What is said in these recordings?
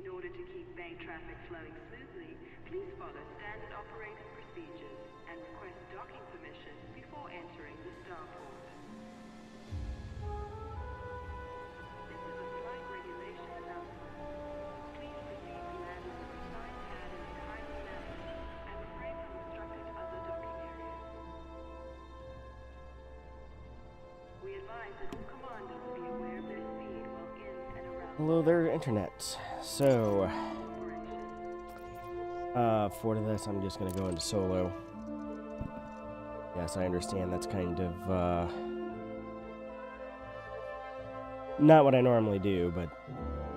In order to keep bank traffic flowing smoothly, please follow standard operating procedures and request docking permission before entering the starport. This is a flight regulation announcement. Please proceed to land on the assigned pad in a timely manner and refrain from obstructing other docking areas. We advise that all commanders be aware of their speed while in and around. Hello there, Internet. So, for this, I'm just going to go into solo. Yes, I understand that's kind of, not what I normally do, but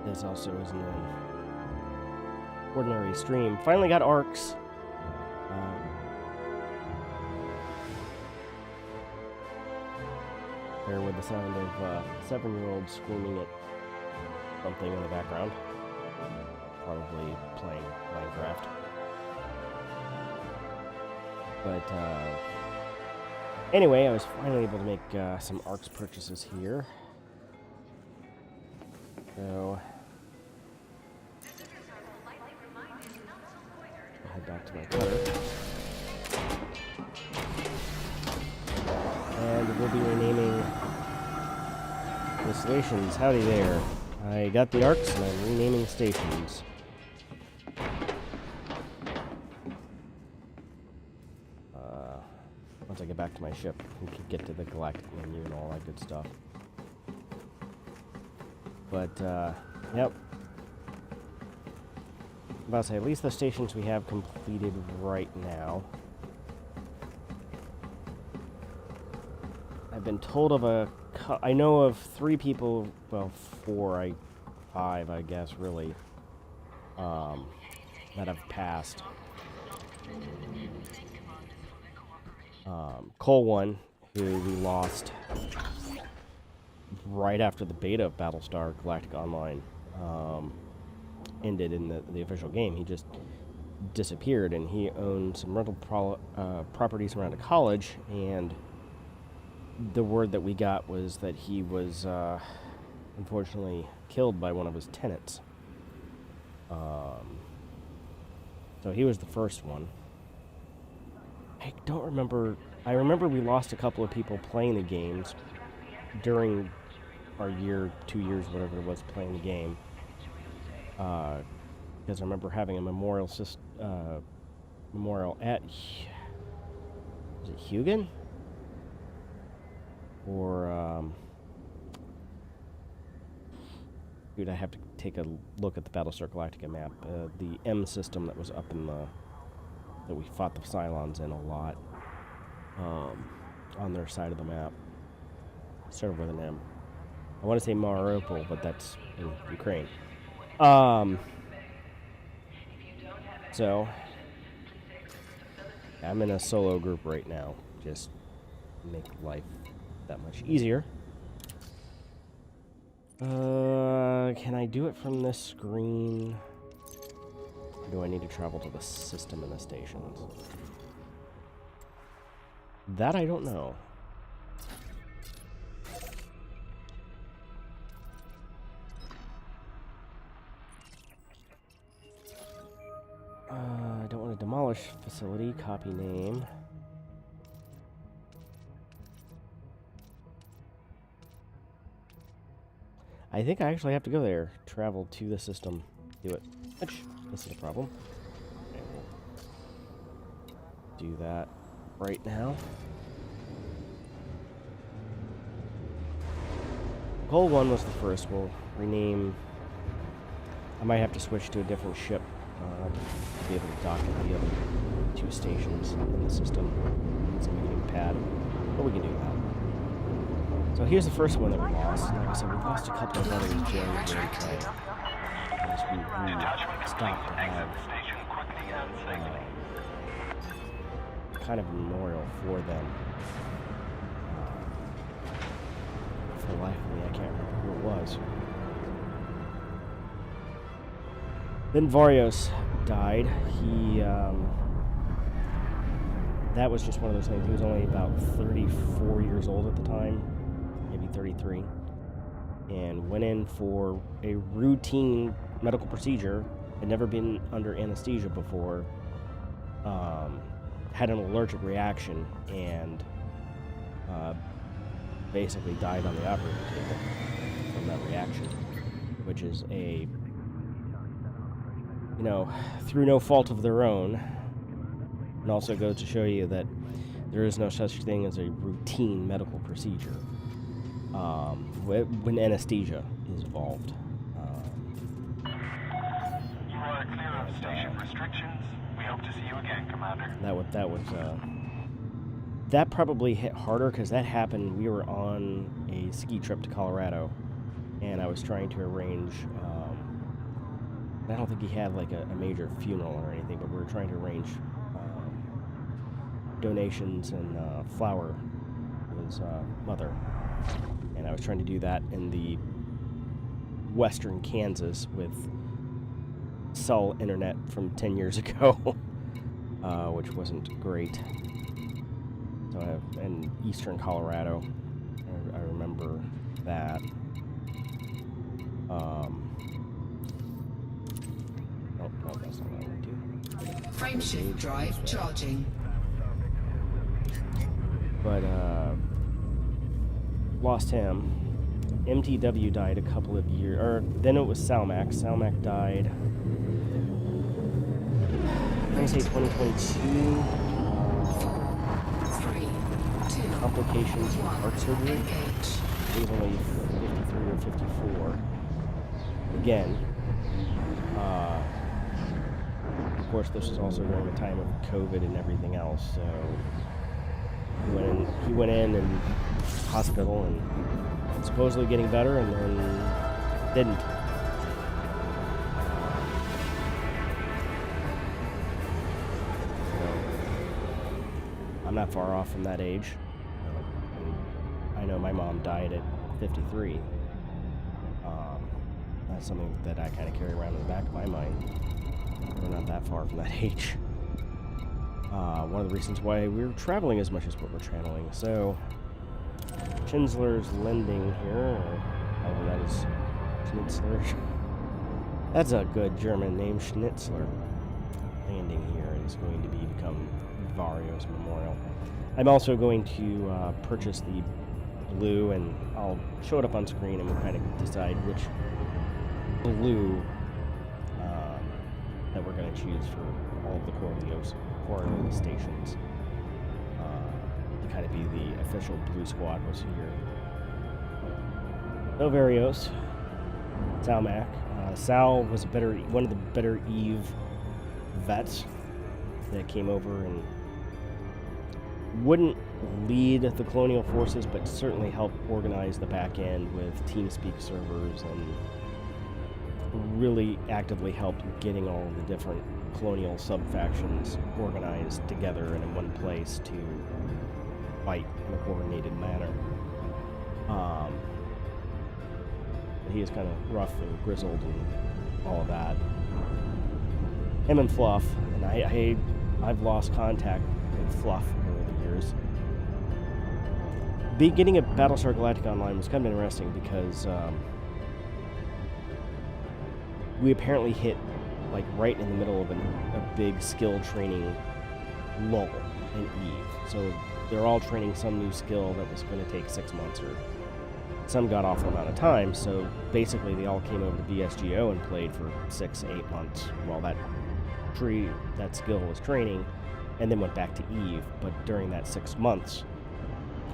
this also isn't an ordinary stream. Finally got arcs. There with the sound of 7-year-olds screaming at something in the background. Probably playing Minecraft. But anyway, I was finally able to make some arcs purchases here. So I'll head back to my cutter. And we'll be renaming the stations. Howdy there. I got the arcs and I'm renaming stations. Once I get back to my ship, we can get to the Galactic menu and all that good stuff. But, yep. I'm about to say, at least the stations we have completed right now. I've been told of I know of 3 people, well, 5, I guess, really, that have passed. Cole 1, who we lost right after the beta of Battlestar Galactica Online ended in the official game. He just disappeared, and he owned some rental properties around a college, and the word that we got was that he was unfortunately killed by one of his tenants. So he was the first one. I don't remember. I remember we lost a couple of people playing the games during our 2 years, whatever it was, playing the game. Because I remember having a memorial at, was it Hugon? Or, dude, I have to take a look at the Battlestar Galactica map. The M system that was up in that we fought the Cylons in a lot, on their side of the map. Started with an M. I want to say Mariupol, but that's in Ukraine. So, I'm in a solo group right now. Just make life that much easier. Can I do it from this screen? Or do I need to travel to the system and the stations? That I don't know. I don't want to demolish facility. Copy name. I think I actually have to go there. Travel to the system. Do it. Which isn't a problem. Okay, we'll do that right now. Goal 1 was the first. We'll rename. I might have to switch to a different ship to be able to dock at the other 2 stations in the system. It's a medium pad, but we can do that. So here's the first one that we lost. Like I said, we lost a couple of others during the gameplay. Because we stopped to have kind of a memorial for them. For the life of me, I can't remember who it was. Then Varios died. He, that was just one of those things. He was only about 34 years old at the time, maybe 33, and went in for a routine medical procedure, had never been under anesthesia before, had an allergic reaction, and basically died on the operating table from that reaction, which is a, through no fault of their own. And also goes to show you that there is no such thing as a routine medical procedure when anesthesia is involved. You are clear of station restrictions. We hope to see you again, Commander. That probably hit harder because that happened. We were on a ski trip to Colorado, and I was trying to arrange. I don't think he had like a major funeral or anything, but we were trying to arrange donations and flower for his mother, and I was trying to do that in the western Kansas with cell internet from 10 years ago, which wasn't great. So in eastern Colorado, I remember that. No, that's not what I want to do. Frameshift drive charging. But lost him. MTW died a couple of years, or then it was Salmack. Salmack died, I'm going to say 2022. Complications from heart surgery. He was only 53 or 54. Again, of course, this was also during the time of COVID and everything else, so he went in and hospital and supposedly getting better, and then didn't. I'm not far off from that age. I know my mom died at 53. That's something that I kind of carry around in the back of my mind. We're not that far from that age. One of the reasons why we're traveling as much as what we're traveling. So, Schnitzler's Landing here, or however that is, Schnitzler. That's a good German name, Schnitzler. Landing here is going to become Vario's Memorial. I'm also going to purchase the blue, and I'll show it up on screen, and we'll kind of decide which blue that we're going to choose for all of the Coriolis stations. To kind of be the official blue squad was here. No Varios. Salmack. Sal was one of the better Eve vets that came over and wouldn't lead the colonial forces, but certainly helped organize the back end with TeamSpeak servers, and really actively helped getting all of the different colonial sub-factions organized together and in one place to fight in a coordinated manner. He is kind of rough and grizzled and all of that. Him and Fluff, and I've lost contact with Fluff over the years. Beginning of Battlestar Galactica Online was kind of interesting because we apparently hit like right in the middle of a big skill training lull in Eve. So they're all training some new skill that was going to take 6 months, or some got off amount of time. So basically they all came over to BSGO and played for 6 to 8 months while that skill was training, and then went back to Eve. But during that 6 months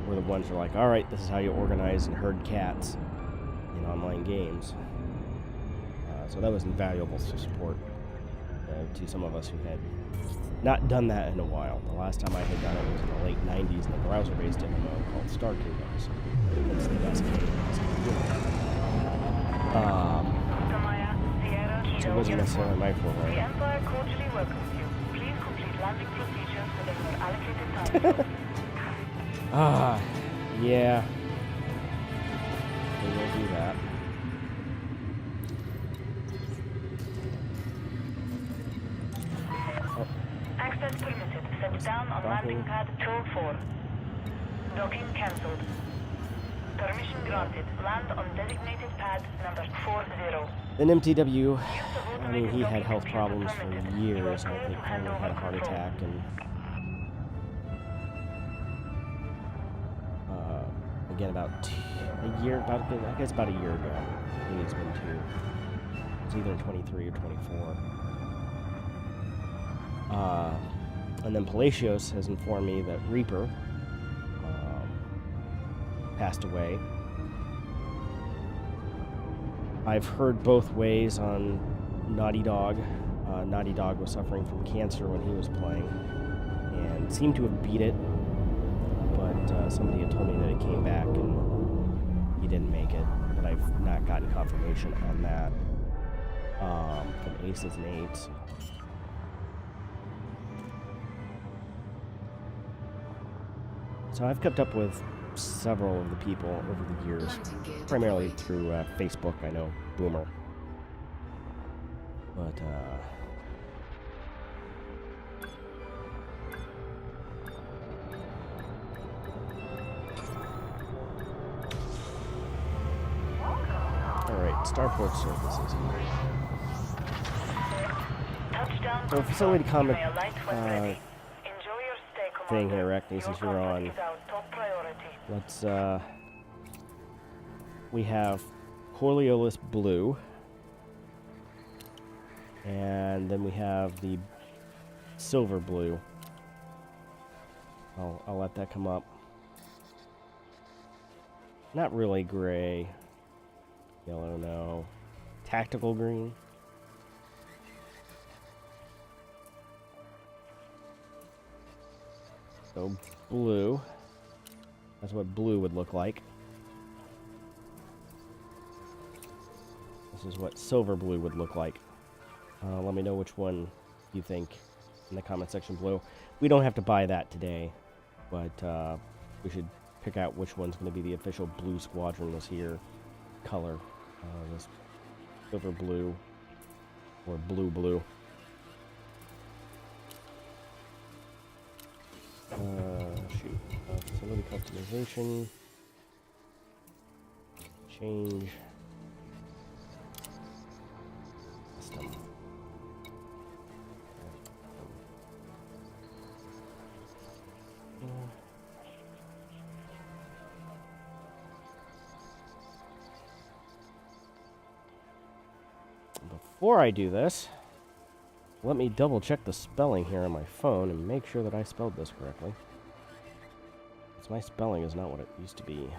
were the ones who are like, all right, this is how you organize and herd cats in online games. So that was invaluable support to some of us who had not done that in a while. The last time I had done it was in the late 90s in a browser-based MMO called Star Kingdoms. It's the best game. So it wasn't necessarily my forte. The Empire cordially welcomes you. Please complete landing procedures within your allocated time. Yeah. We will do that. Access permitted. Set down on landing pad 204. Docking cancelled. Permission Permission granted. Land on designated pad number 40. Then MTW, I mean, he had health problems for years. I think finally had a heart attack, and again about a year ago. I think it's been 2. It's either 23 or 24. And then Palacios has informed me that Reaper passed away. I've heard both ways on Naughty Dog. Naughty Dog was suffering from cancer when he was playing and seemed to have beat it, but somebody had told me that it came back and he didn't make it, but I've not gotten confirmation on that from Aces and Eights. So I've kept up with several of the people over the years, primarily through Facebook. I know Boomer, but all right, Starport Services. So facility comment thing here, Arachne, since you're on. Let's, we have Coriolis Blue, and then we have the Silver Blue. I'll let that come up. Not really gray. Yellow, no. Tactical green. So blue. That's what blue would look like. This is what silver blue would look like. Let me know which one you think in the comment section below. We don't have to buy that today, but we should pick out which one's going to be the official Blue Squadron this year color. This silver blue or blue. Facility customization. Change. Custom. Before I do this, let me double check the spelling here on my phone and make sure that I spelled this correctly. Because my spelling is not what it used to be.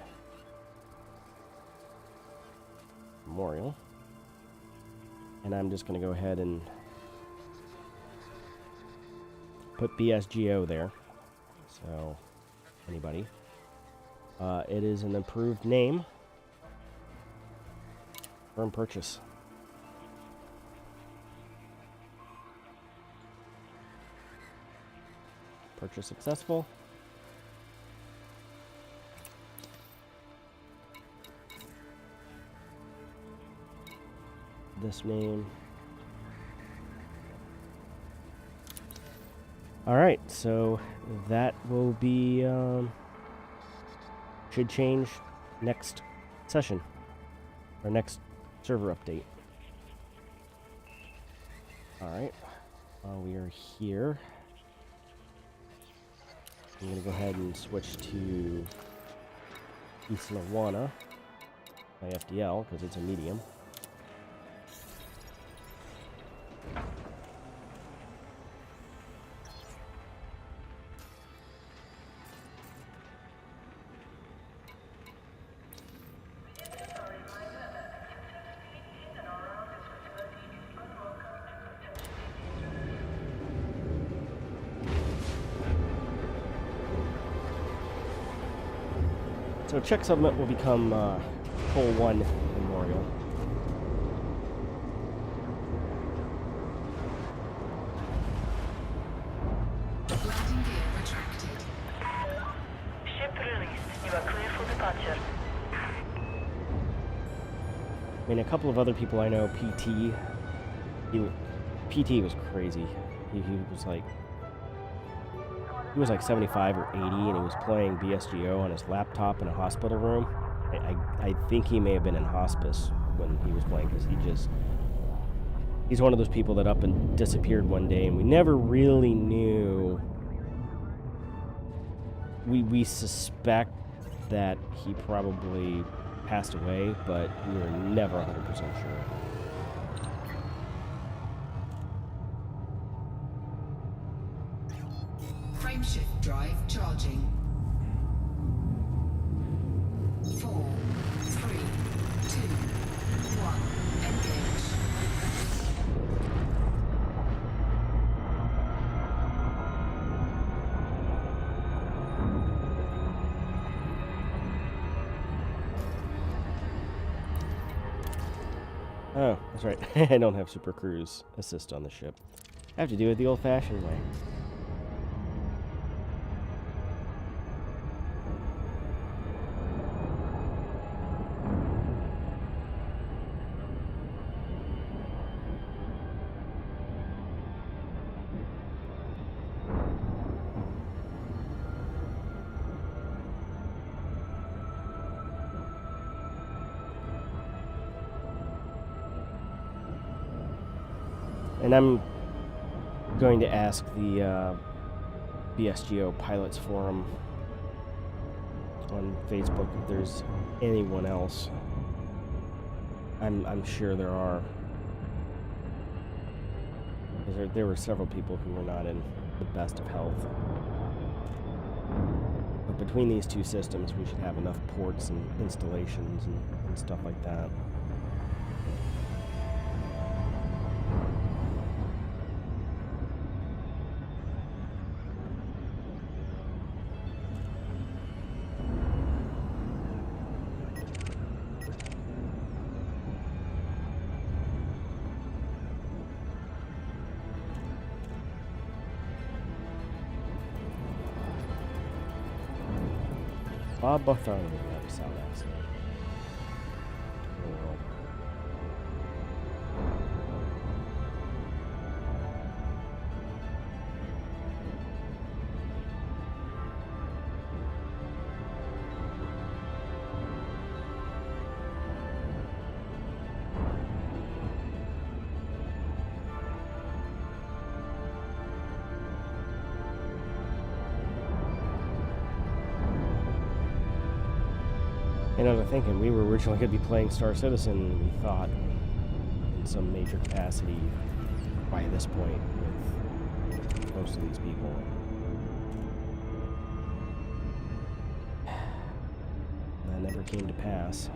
Memorial. And I'm just going to go ahead and put BSGO there. So, anybody. It is an approved name. Firm purchase. Purchase successful. This name. Alright, so that will be, should change next session, or next server update. Alright, while we are here, I'm going to go ahead and switch to East Lawana, my FDL, because it's a medium. So check submit will become Pole 1 Memorial. Landing gear retracted. Ship released. You are clear for departure. I mean, a couple of other people I know, PT, PT was crazy. He was like 75 or 80, and he was playing BSGO on his laptop in a hospital room, I think he may have been in hospice when he was playing, because he's one of those people that up and disappeared one day, and we never really knew. We suspect that he probably passed away, but we were never 100% sure. Frameshift drive charging. 4, 3, 2, 1. Engage. Oh, that's right. I don't have Super Cruise Assist on the ship. I have to do it the old-fashioned way. And I'm going to ask the BSGO Pilots Forum on Facebook if there's anyone else. I'm sure there are. There were several people who were not in the best of health. But between these two systems, we should have enough ports and installations and stuff like that. Bob Bartholomew, that was Salmack. And I was thinking, we were originally going to be playing Star Citizen, we thought, in some major capacity by this point with most of these people. That never came to pass.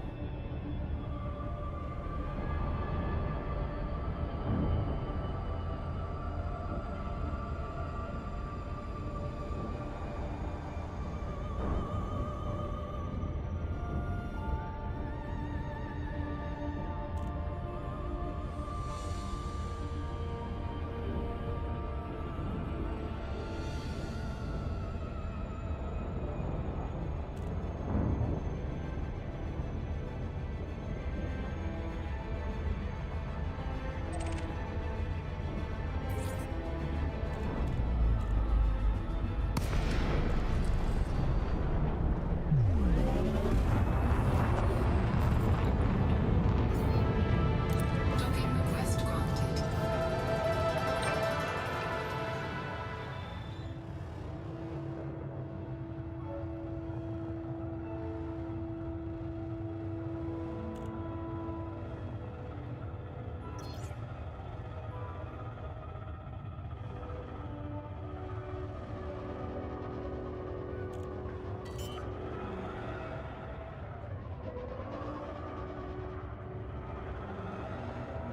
Docking request granted.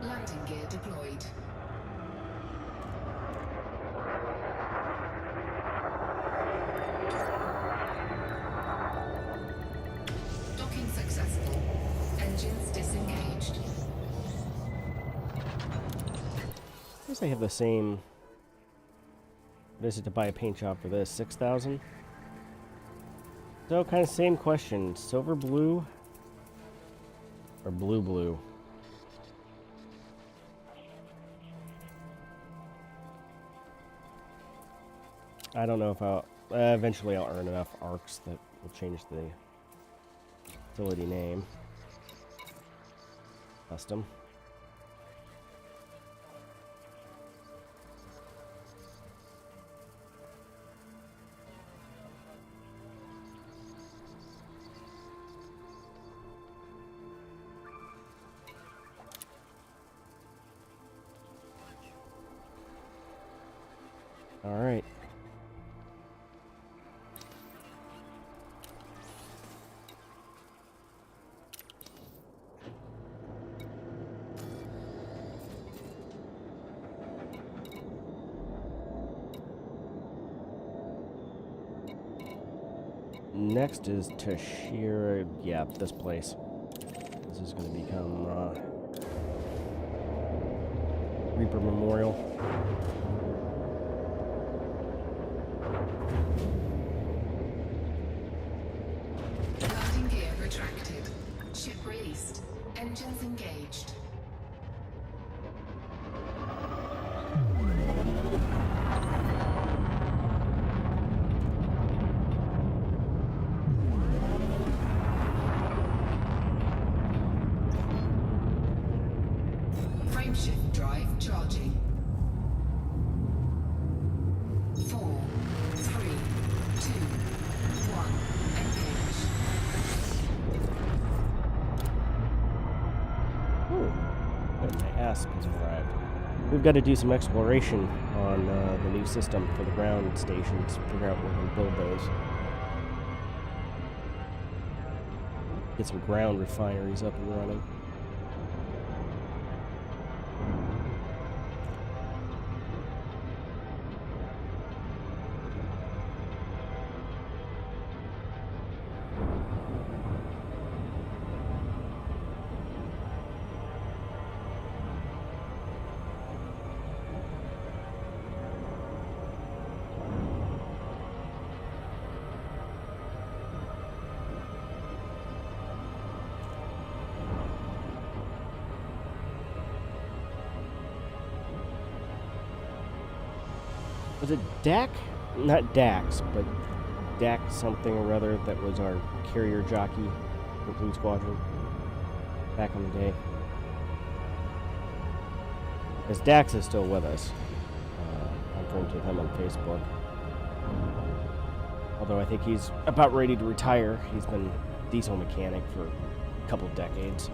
Landing gear deployed. Docking successful. Engines disengaged. I guess they have the same. What is it to buy a paint job for this? 6,000? So, kind of same question. Silver blue? Or blue blue? I don't know if I'll... eventually I'll earn enough arcs that will change the facility name. Custom. All right. Next is Tashira. Yeah, this place. This is going to become Reaper Memorial. Landing gear retracted. Ship released. Engines engaged. Frameshift drive charging. 4, 3, 2, 1. Engage. Ooh, good, my asp has arrived. We've got to do some exploration on the new system for the ground stations. Figure out where we can build those. Get some ground refineries up and running. Was it Dak? Not Dax, but Dak something or other that was our carrier jockey for Blue Squadron back in the day. Because Dax is still with us. I'm friends with him on Facebook. Although I think he's about ready to retire. He's been diesel mechanic for a couple of decades.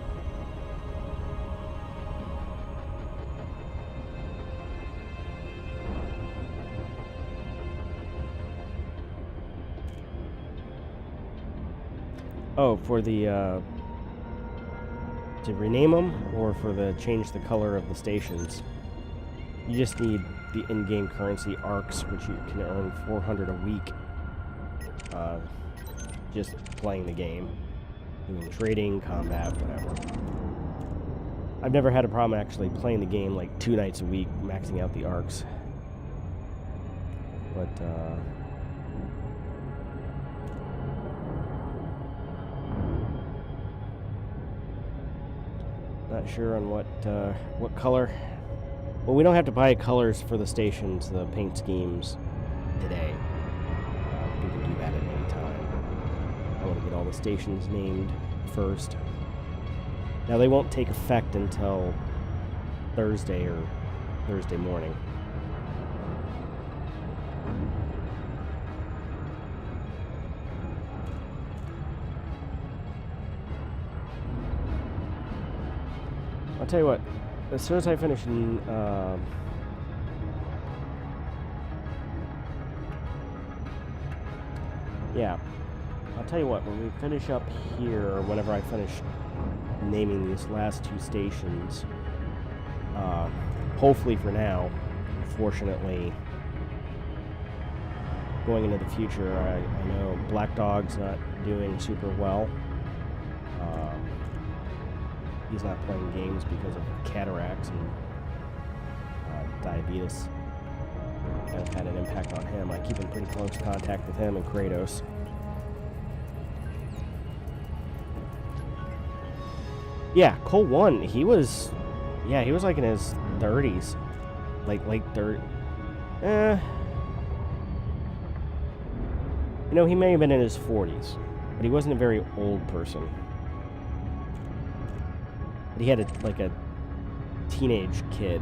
Oh, for the, to rename them, or for the change the color of the stations, you just need the in-game currency ARCs, which you can earn 400 a week, just playing the game, doing trading, combat, whatever. I've never had a problem actually playing the game like 2 nights a week, maxing out the ARCs. But, not sure on what color. Well, we don't have to buy colors for the stations, the paint schemes, today. We can do that at any time. I want to get all the stations named first. Now, they won't take effect until Thursday or Thursday morning. I'll tell you what, as soon as I finish in, yeah, I'll tell you what, when we finish up here, or whenever I finish naming these last 2 stations, hopefully for now, fortunately, going into the future, I know Black Dog's not doing super well. He's not playing games because of cataracts and diabetes. Kind of had an impact on him. I keep in pretty close contact with him and Kratos. Yeah, Cole 1, he was like in his 30s. Like late 30s. You know, he may have been in his 40s. But he wasn't a very old person. But he had like a teenage kid.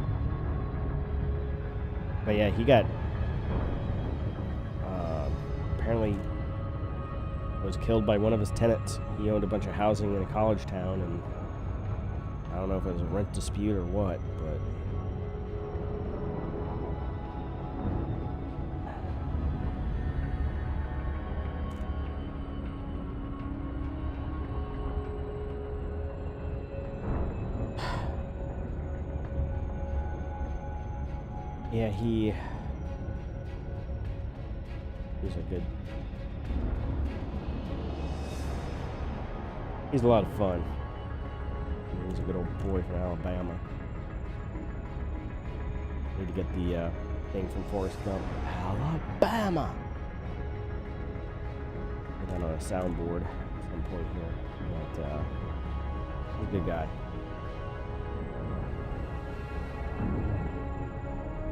But yeah, he got apparently was killed by one of his tenants. He owned a bunch of housing in a college town, and I don't know if it was a rent dispute or what, but yeah, he was a good... He's a lot of fun. He's a good old boy from Alabama. Need to get the thing from Forrest Gump. Alabama! Put that on a soundboard at some point here. But he's a good guy.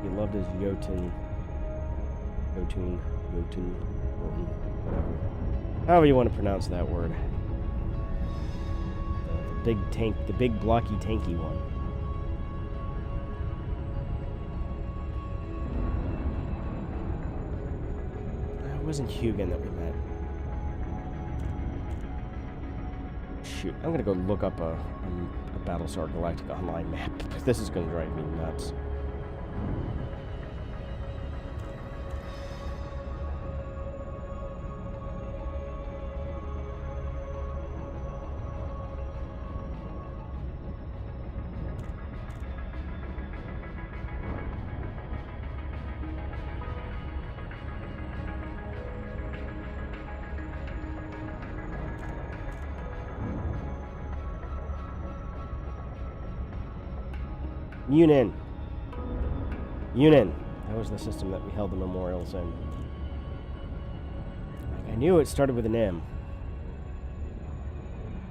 He loved his Jotun, whatever. However you want to pronounce that word. The big tank, the big blocky tanky one. It wasn't Hugin that we met. Shoot, I'm gonna go look up a Battlestar Galactica online map. This is gonna drive me nuts. Unin. That was the system that we held the memorials in. Like, I knew it started with an M.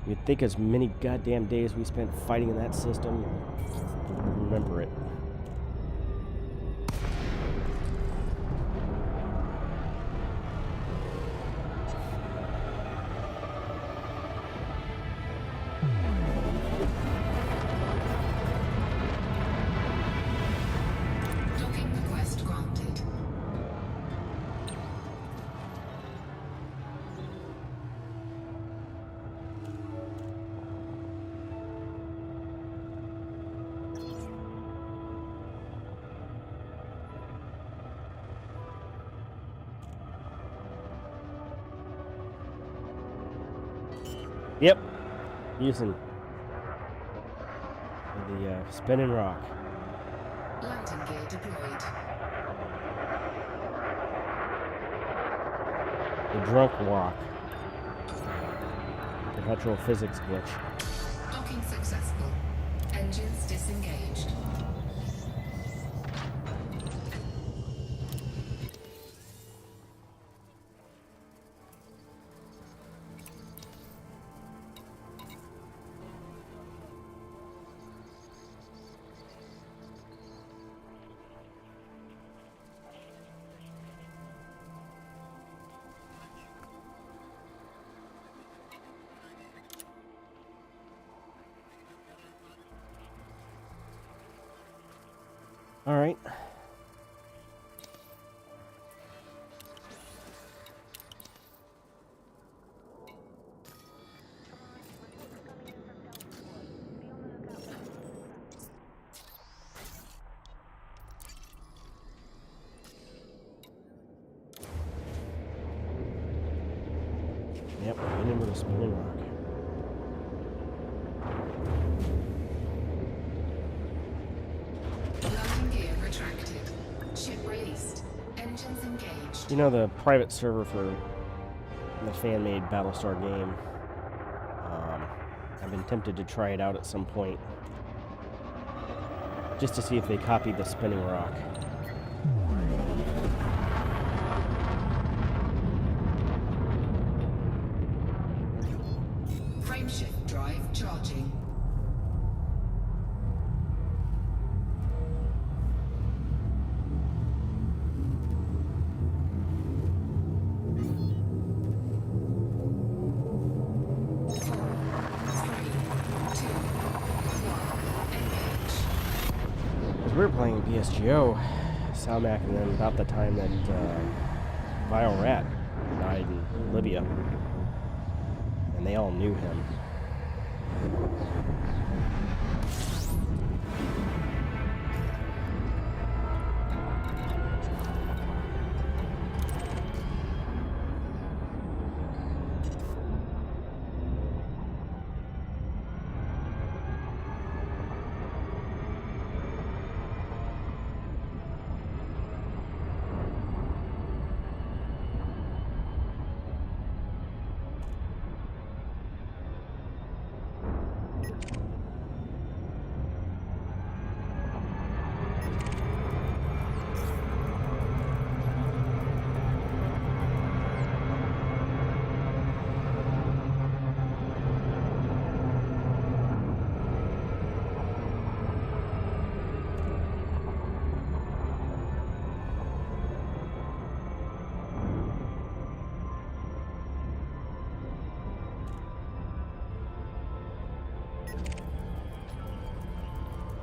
You'd think as many goddamn days we spent fighting in that system, remember it. Yep, using the spinning rock. Landing gear deployed. The drunk walk. Perpetual physics glitch. Docking successful. Engines disengaged. All right. Yep, we're in with a spinning rock. You know, the private server for the fan-made Battlestar game, I've been tempted to try it out at some point, just to see if they copied the spinning rock. Frameshift drive charging. we were playing BSGO, Salmack, and then about the time that Vile Rat died in Libya. And they all knew him.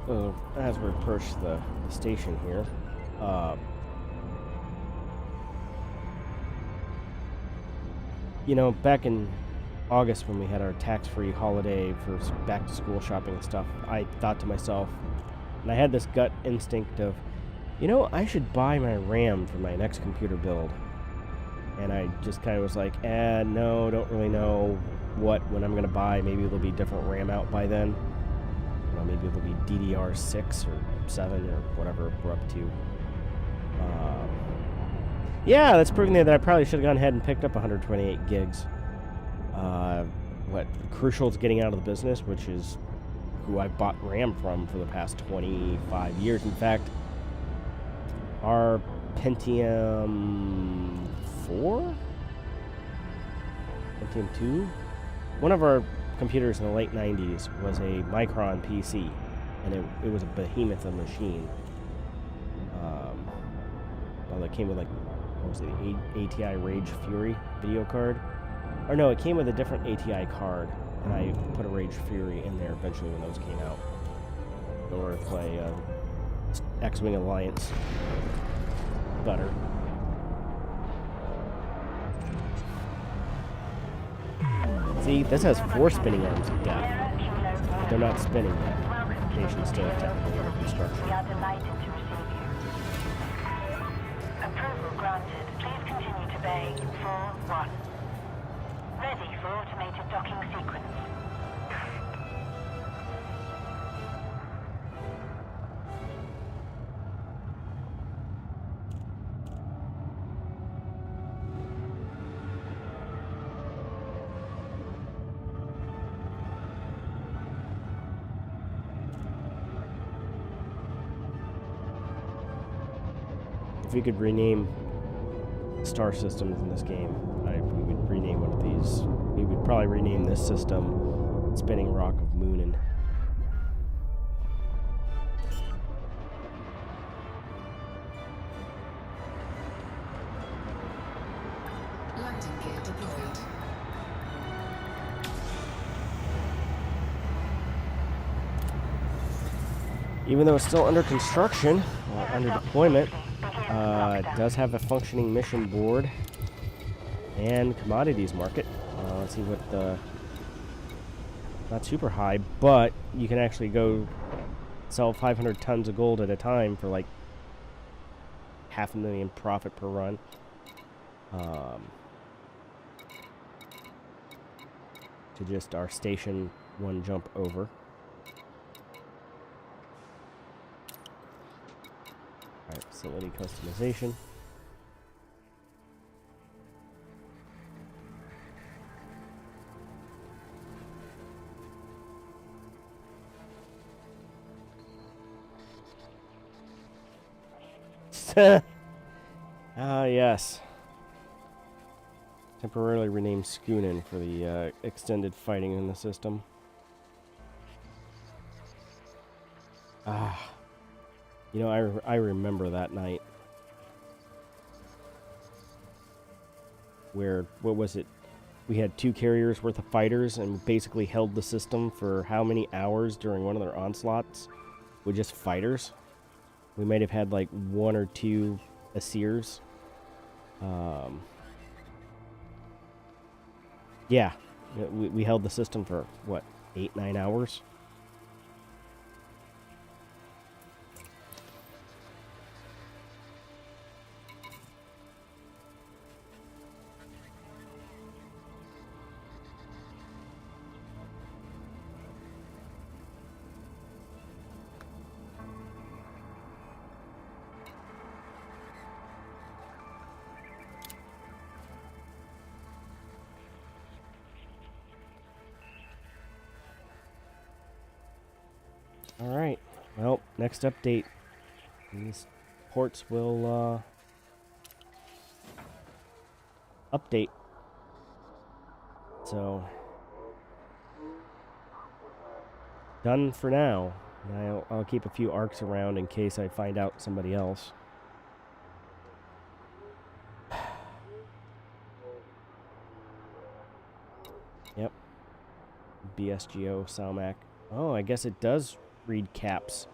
So, as we approach the station here, you know, back in August when we had our tax-free holiday for back-to-school shopping and stuff, I thought to myself, and I had this gut instinct of, you know, I should buy my RAM for my next computer build. And I just kind of was like, no, don't really know when I'm going to buy. Maybe there'll be different RAM out by then. You know, maybe it'll be DDR6 or 7 or whatever we're up to. Yeah, that's proving that I probably should have gone ahead and picked up 128 gigs. Crucial's getting out of the business, which is who I bought RAM from for the past 25 years. In fact, our Pentium 4? Pentium 2? One of our computers in the late 90s was a Micron PC, and it was a behemoth of a machine. Well, it came with, like, what was it, the ATI Rage Fury video card? Or no, it came with a different ATI card, and I put a Rage Fury in there eventually when those came out in order to play X-Wing Alliance better. See, this has 4 spinning arms of death, but they're not spinning yet. They should still technically under construction. We are delighted to receive you. Approval granted. Please continue to bay 4-1. Ready for automated docking sequence. If we could rename star systems in this game, we would rename one of these. We would probably rename this system Spinning Rock of Moonin. Landing gear deployed. Even though it's still under construction, under deployment, it does have a functioning mission board and commodities market. Let's see what the... Not super high, but you can actually go sell 500 tons of gold at a time for like $500,000 profit per run. To just our station 1 jump over. Alright, facility customization. Yes. Temporarily renamed Schoonin for the extended fighting in the system. You know, I remember that night. Where, what was it? We had 2 carriers worth of fighters and basically held the system for how many hours during one of their onslaughts with just fighters? We might have had like 1 or 2 Asirs. Yeah, we held the system for, what, 8-9 hours? Alright, well, next update. These ports will update. So, done for now. I'll keep a few arcs around in case I find out somebody else. Yep. BSGO Salmack. Oh, I guess it does read caps.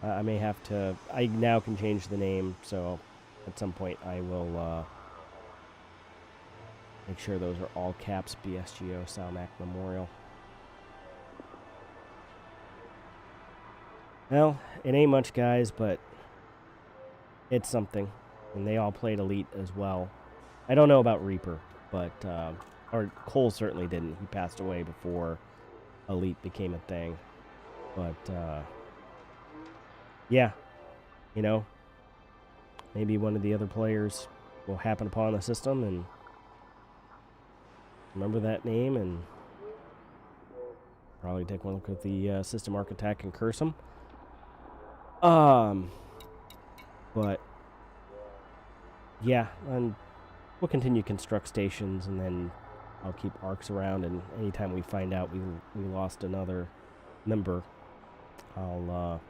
I may have to... I now can change the name, so at some point I will make sure those are all caps. BSGO Salmack Memorial. Well, it ain't much, guys, but it's something. And they all played Elite as well. I don't know about Reaper, but... or Cole certainly didn't. He passed away before Elite became a thing. But, yeah, you know, maybe one of the other players will happen upon the system and remember that name and probably take one look at the system architect and curse him. But, yeah, and we'll continue to construct stations, and then I'll keep arcs around, and anytime we find out we lost another member, I'll,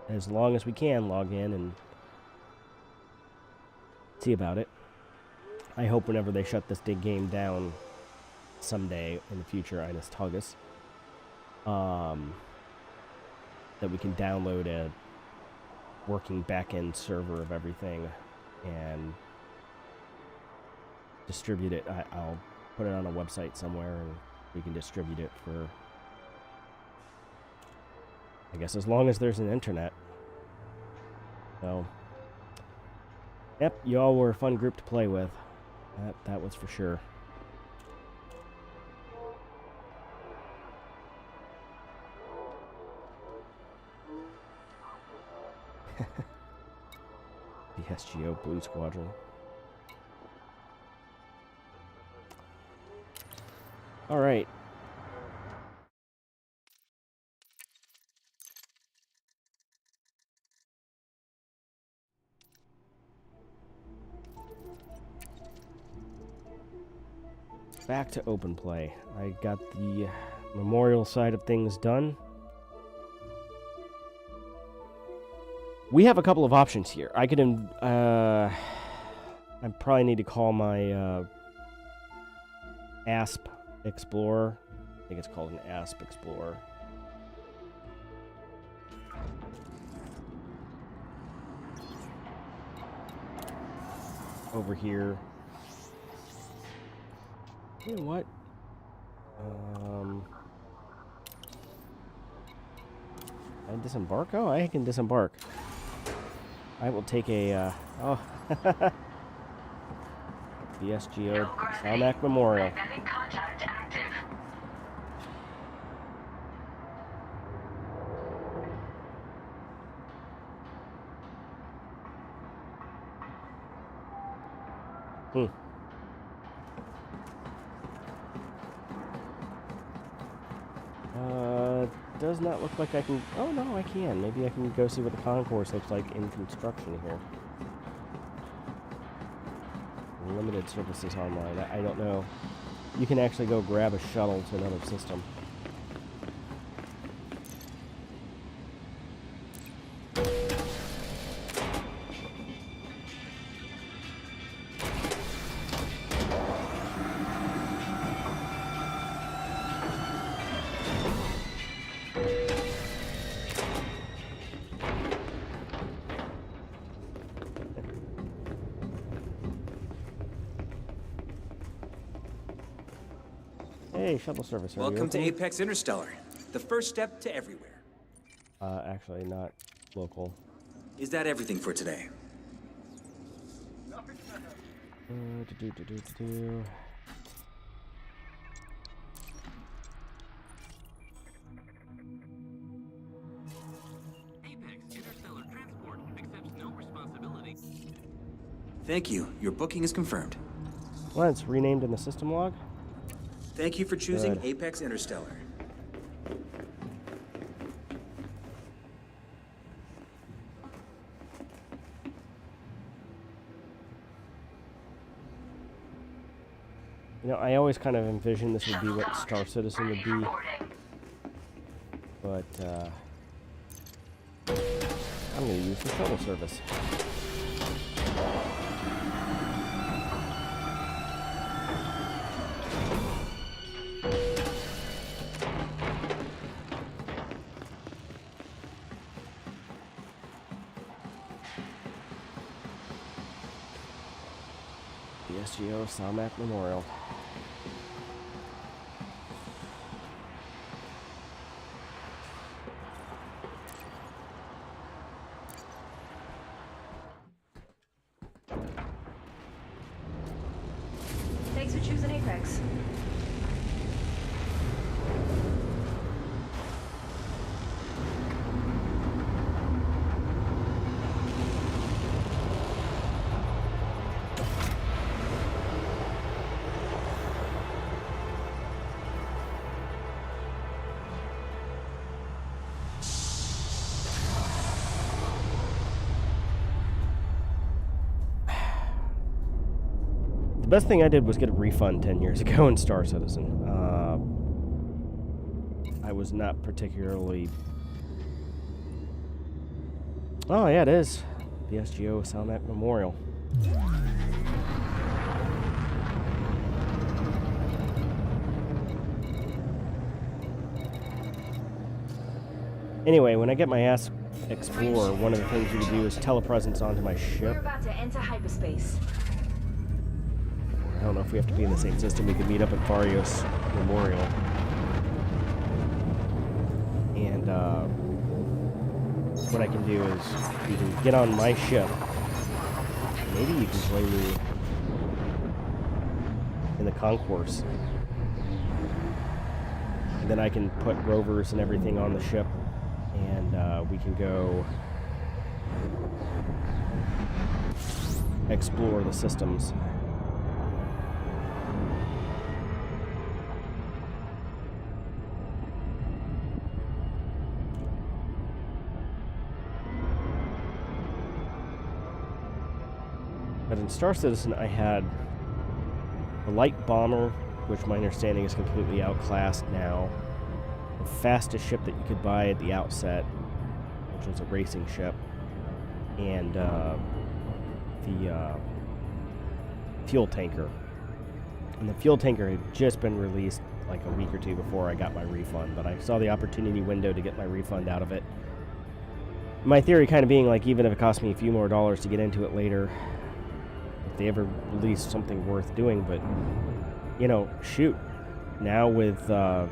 as long as we can, log in and see about it. I hope whenever they shut this game down someday in the future, Inus Tugus, that we can download a working back-end server of everything and distribute it. I'll put it on a website somewhere and we can distribute it for, I guess, as long as there's an internet. So, yep, y'all were a fun group to play with. That was for sure. The SGO Blue Squadron. All right. Back to open play. I got the memorial side of things done. We have a couple of options here. I could, I probably need to call my ASP Explorer. I think it's called an ASP Explorer. Over here. You know what? I disembark? Oh, I can disembark. I will take a, oh, BSGO Salmack Memorial. Magnetic contact active. Does not look like I can... Oh, no, I can. Maybe I can go see what the concourse looks like in construction here. Limited services online. I don't know. You can actually go grab a shuttle to another system. Hey, shuttle service. Are you Welcome to open? Apex Interstellar, the first step to everywhere. Actually, not local. Is that everything for today? Do-do-do-do-do. Apex Interstellar Transport accepts no responsibility. Thank you. Your booking is confirmed. Well, it's renamed in the system log. Thank you for choosing Good. Apex Interstellar. You know, I always kind of envisioned this would be what Star Citizen would be, but I'm going to use the shuttle service. The SGO Salmack Memorial. Thanks for choosing Apex. The best thing I did was get a refund 10 years ago in Star Citizen. I was not particularly... Oh, yeah, it is. The SGO Salmack Memorial. Anyway, when I get my ass Explorer, one of the things you can do is telepresence onto my We're ship. about to enter hyperspace. I don't know if we have to be in the same system. We could meet up at Barrios Memorial. And what I can do is you can get on my ship. Maybe you can join me in the concourse. And then I can put rovers and everything on the ship. And we can go explore the systems. But in Star Citizen, I had a light bomber, which my understanding is completely outclassed now. The fastest ship that you could buy at the outset, which was a racing ship, and the fuel tanker. And the fuel tanker had just been released like a week or two before I got my refund, but I saw the opportunity window to get my refund out of it. My theory kind of being like, even if it cost me a few more dollars to get into it later, if they ever release something worth doing. But, you know, shoot, now with the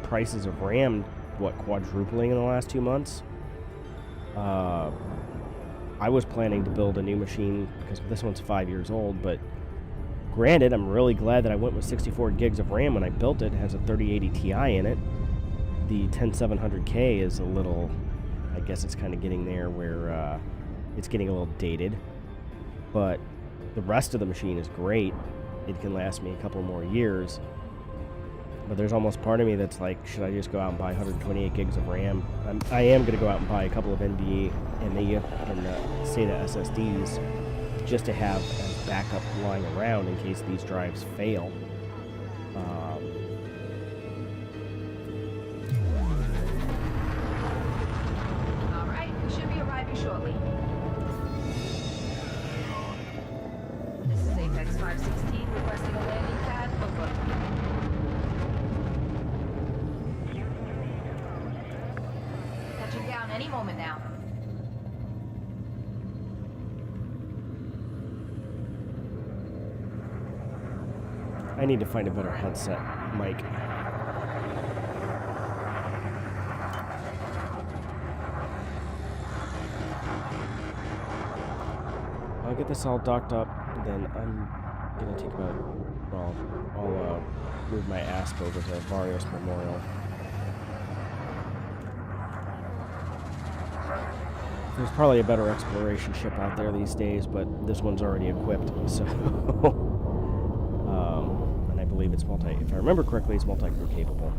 prices of RAM, what, quadrupling in the last 2 months, I was planning to build a new machine, because this one's 5 years old, but granted, I'm really glad that I went with 64 gigs of RAM when I built it. It has a 3080 Ti in it. The 10700K is a little, I guess it's kind of getting there where it's getting a little dated, but the rest of the machine is great. It can last me a couple more years. But there's almost part of me that's like, should I just go out and buy 128 gigs of RAM? I am going to go out and buy a couple of NVMe and SATA SSDs just to have as backup lying around in case these drives fail. All right, we should be arriving shortly. This is Apex 516 requesting a landing pad. Over. Touching down any moment now. I need to find a better headset mic. get this all docked up, then I'm gonna take about, well, I'll move my asp over to Varios Memorial. There's probably a better exploration ship out there these days, but this one's already equipped, so... and I believe it's if I remember correctly, it's multi-crew capable.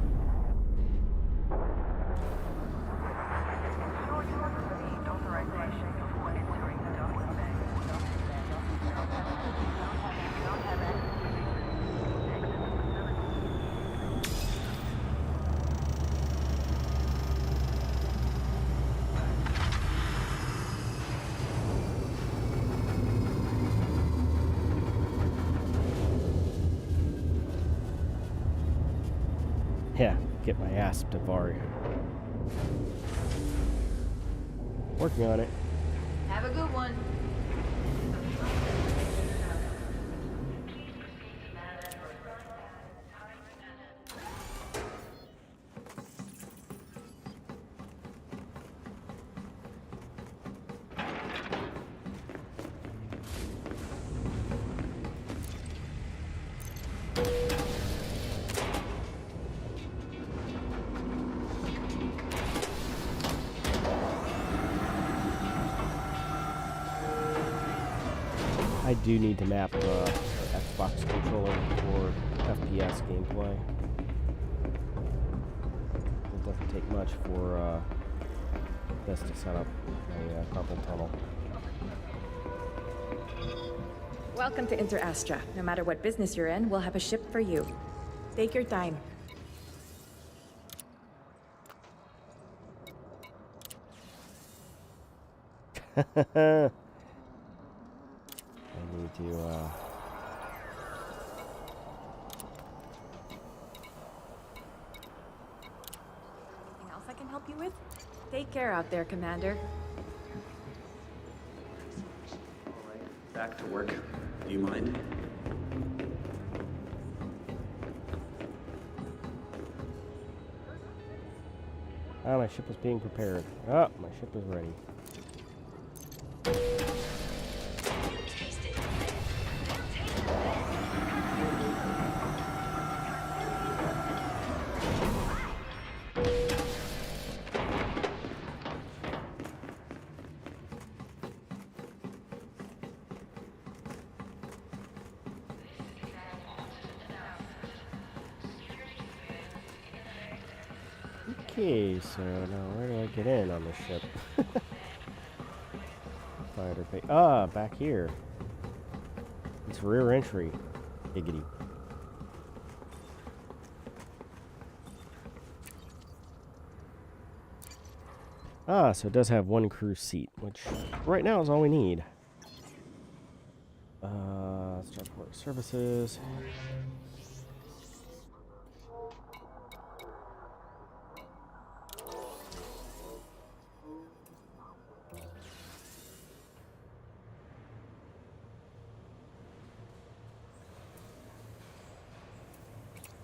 Yeah, get my asp to Vari. Working on it. Have a good one. I do need to map Xbox controller for FPS gameplay. It doesn't take much for this to set up a carpal tunnel. Welcome to Interastra. No matter what business you're in, we'll have a ship for you. Take your time. I need to, Anything else I can help you with? Take care out there, Commander. Back to work. Do you mind? oh, my ship is being prepared. Oh, my ship is ready. Okay, so now where do I get in on this ship? Fighter bay. Ah, back here. It's rear entry. Giggity. Ah, so it does have one crew seat, which right now is all we need. Starport services.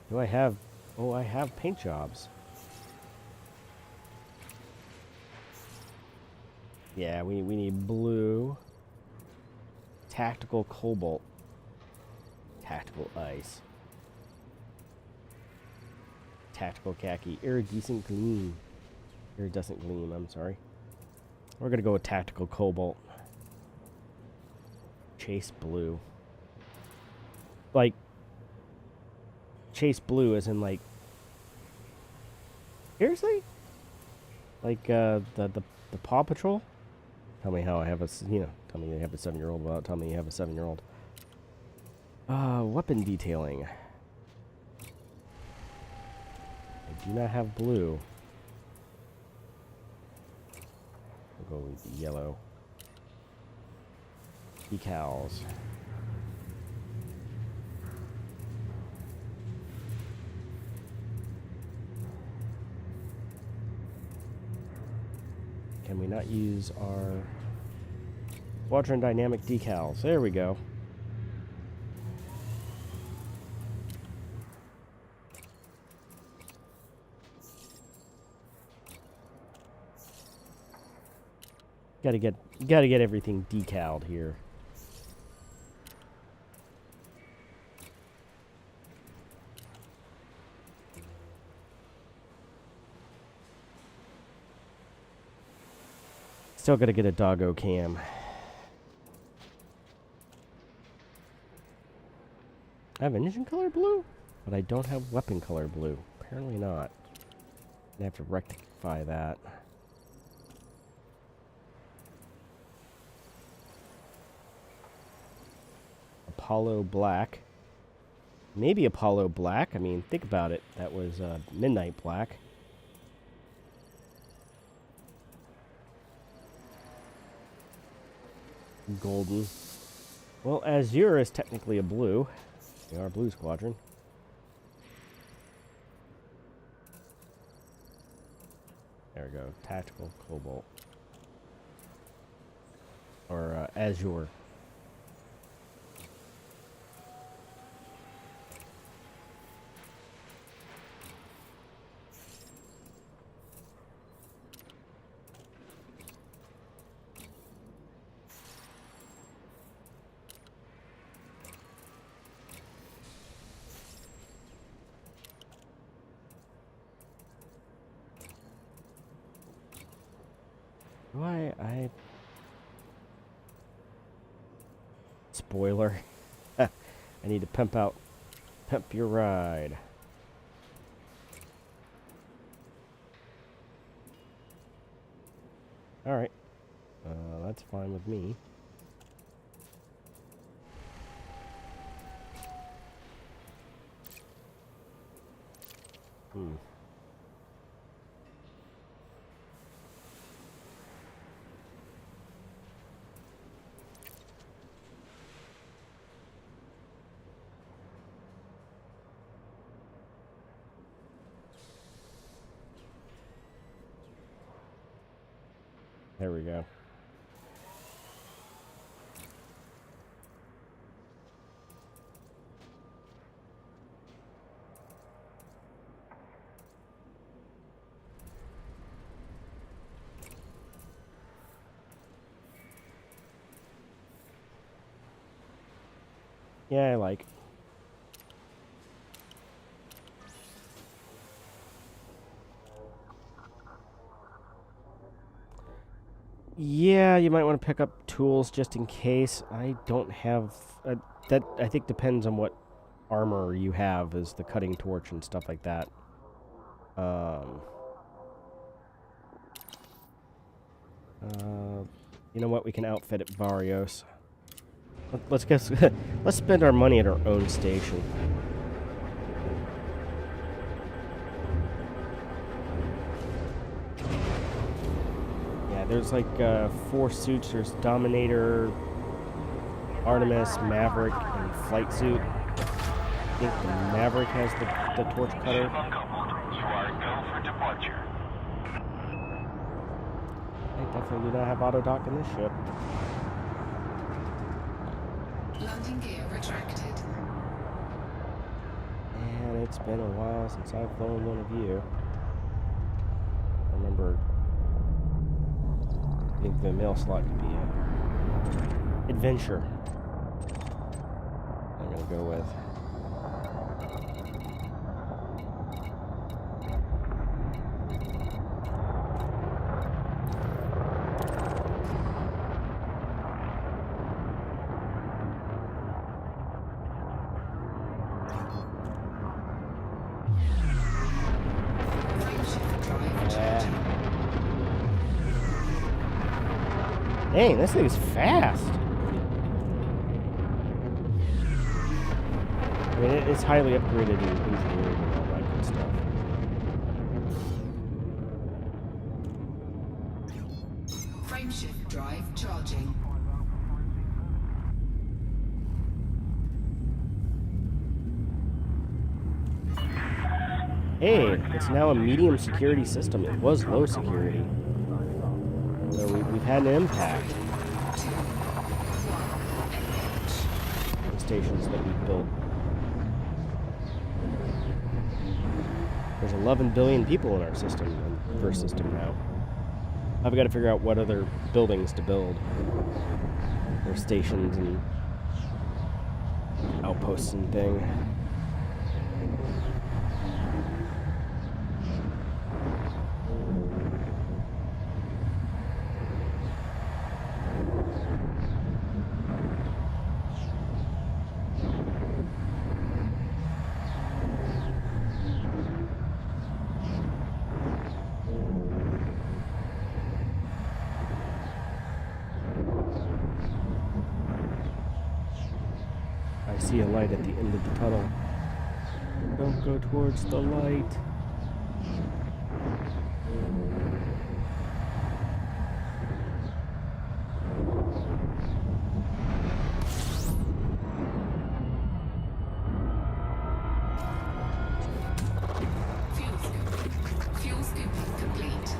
Do I have... Oh, I have paint jobs. Yeah, we need blue. Tactical cobalt. Tactical ice. Tactical khaki. Iridescent gleam. Iridescent gleam, I'm sorry. We're gonna go with tactical cobalt. Chase blue. Like... Chase blue as in like seriously? Like the Paw Patrol? Tell me how I have a tell me you have a 7-year-old without telling me you have a 7-year-old. Weapon detailing. I do not have blue. We'll go with yellow. Decals. Can we not use our Squadron Dynamic decals? There we go. Gotta get everything decaled here. Still gotta get a doggo cam. I have engine color blue, but I don't have weapon color blue. Apparently not. I have to rectify that. Apollo black. Maybe Apollo black. I mean, think about it. That was midnight black. Golden. Well, Azure is technically a blue. We are blue squadron. There we go. Tactical cobalt. Or Azure. Why I spoiler. I need to pimp your ride. All right, that's fine with me. There we go. Yeah, I like. Yeah, you might want to pick up tools just in case. I don't have... that, I think, depends on what armor you have, is the cutting torch and stuff like that. You know what? We can outfit at Varios. Let's guess. Let's spend our money at our own station. There's like 4 suits. There's Dominator, Artemis, Maverick, and Flight Suit. I think the Maverick has the torch cutter. You are go for departure. I definitely do not have auto dock in this ship. Landing gear retracted. And it's been a while since I've flown one of you. I remember. I think the mail slot could be adventure. I'm gonna go with. Dang, this thing is fast. I mean, it's highly upgraded in engineering and all that good stuff. Frameshift drive charging. Hey, it's now a medium security system. It was low security. So we've had an impact. The stations that we've built. There's 11 billion people in our system, first system now. I've got to figure out what other buildings to build. Or stations and outposts and thing. see a light at the end of the tunnel. Don't go towards the light. Fuel scooping complete.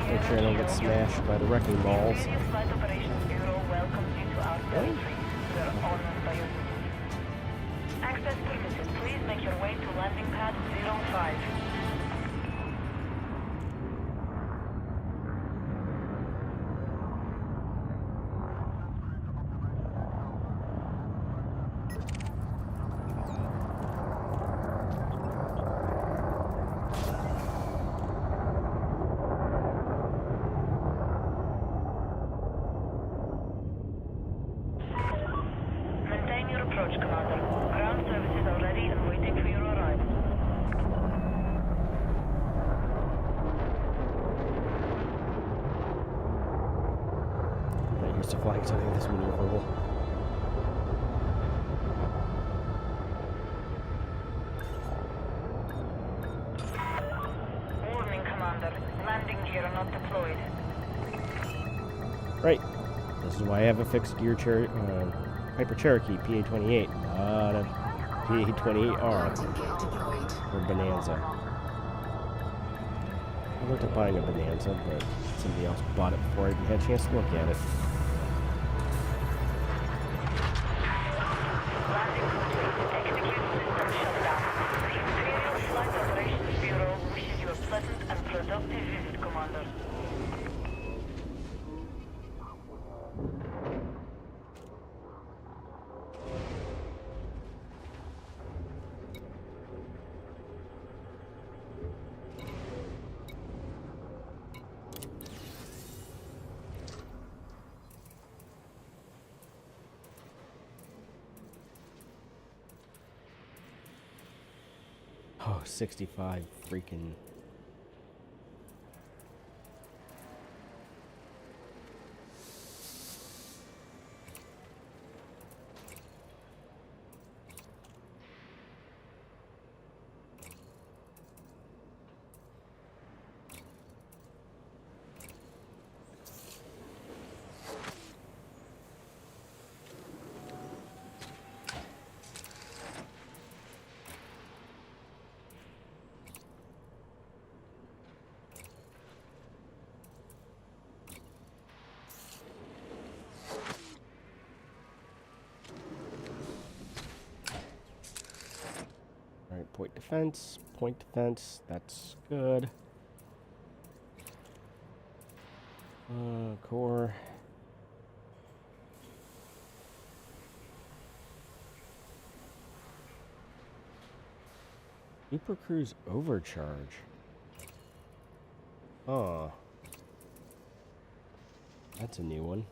Make sure I don't get smashed by the wrecking balls. Flight Operations Bureau welcomes you to our territory. We're honored by your access permitted. Please make your way to landing pad 05. Maintain your approach, Commander. Ground services are ready and waiting for your arrival. I'm not used to flying something this maneuverable. Warning, Commander. Landing gear not deployed. Right. This is why I have a fixed gear Hyper Cherokee PA-28, not a PA-28R Landing gear deployed. for Bonanza. I looked at buying a Bonanza, but somebody else bought it before I even had a chance to look at it. Landing complete. Execute system shutdown. The Imperial Flight Operations Bureau wishes you a pleasant and productive visit, Commander. Oh, 65 freaking... point defense, that's good. Core. Super Cruise overcharge. Oh. That's a new one.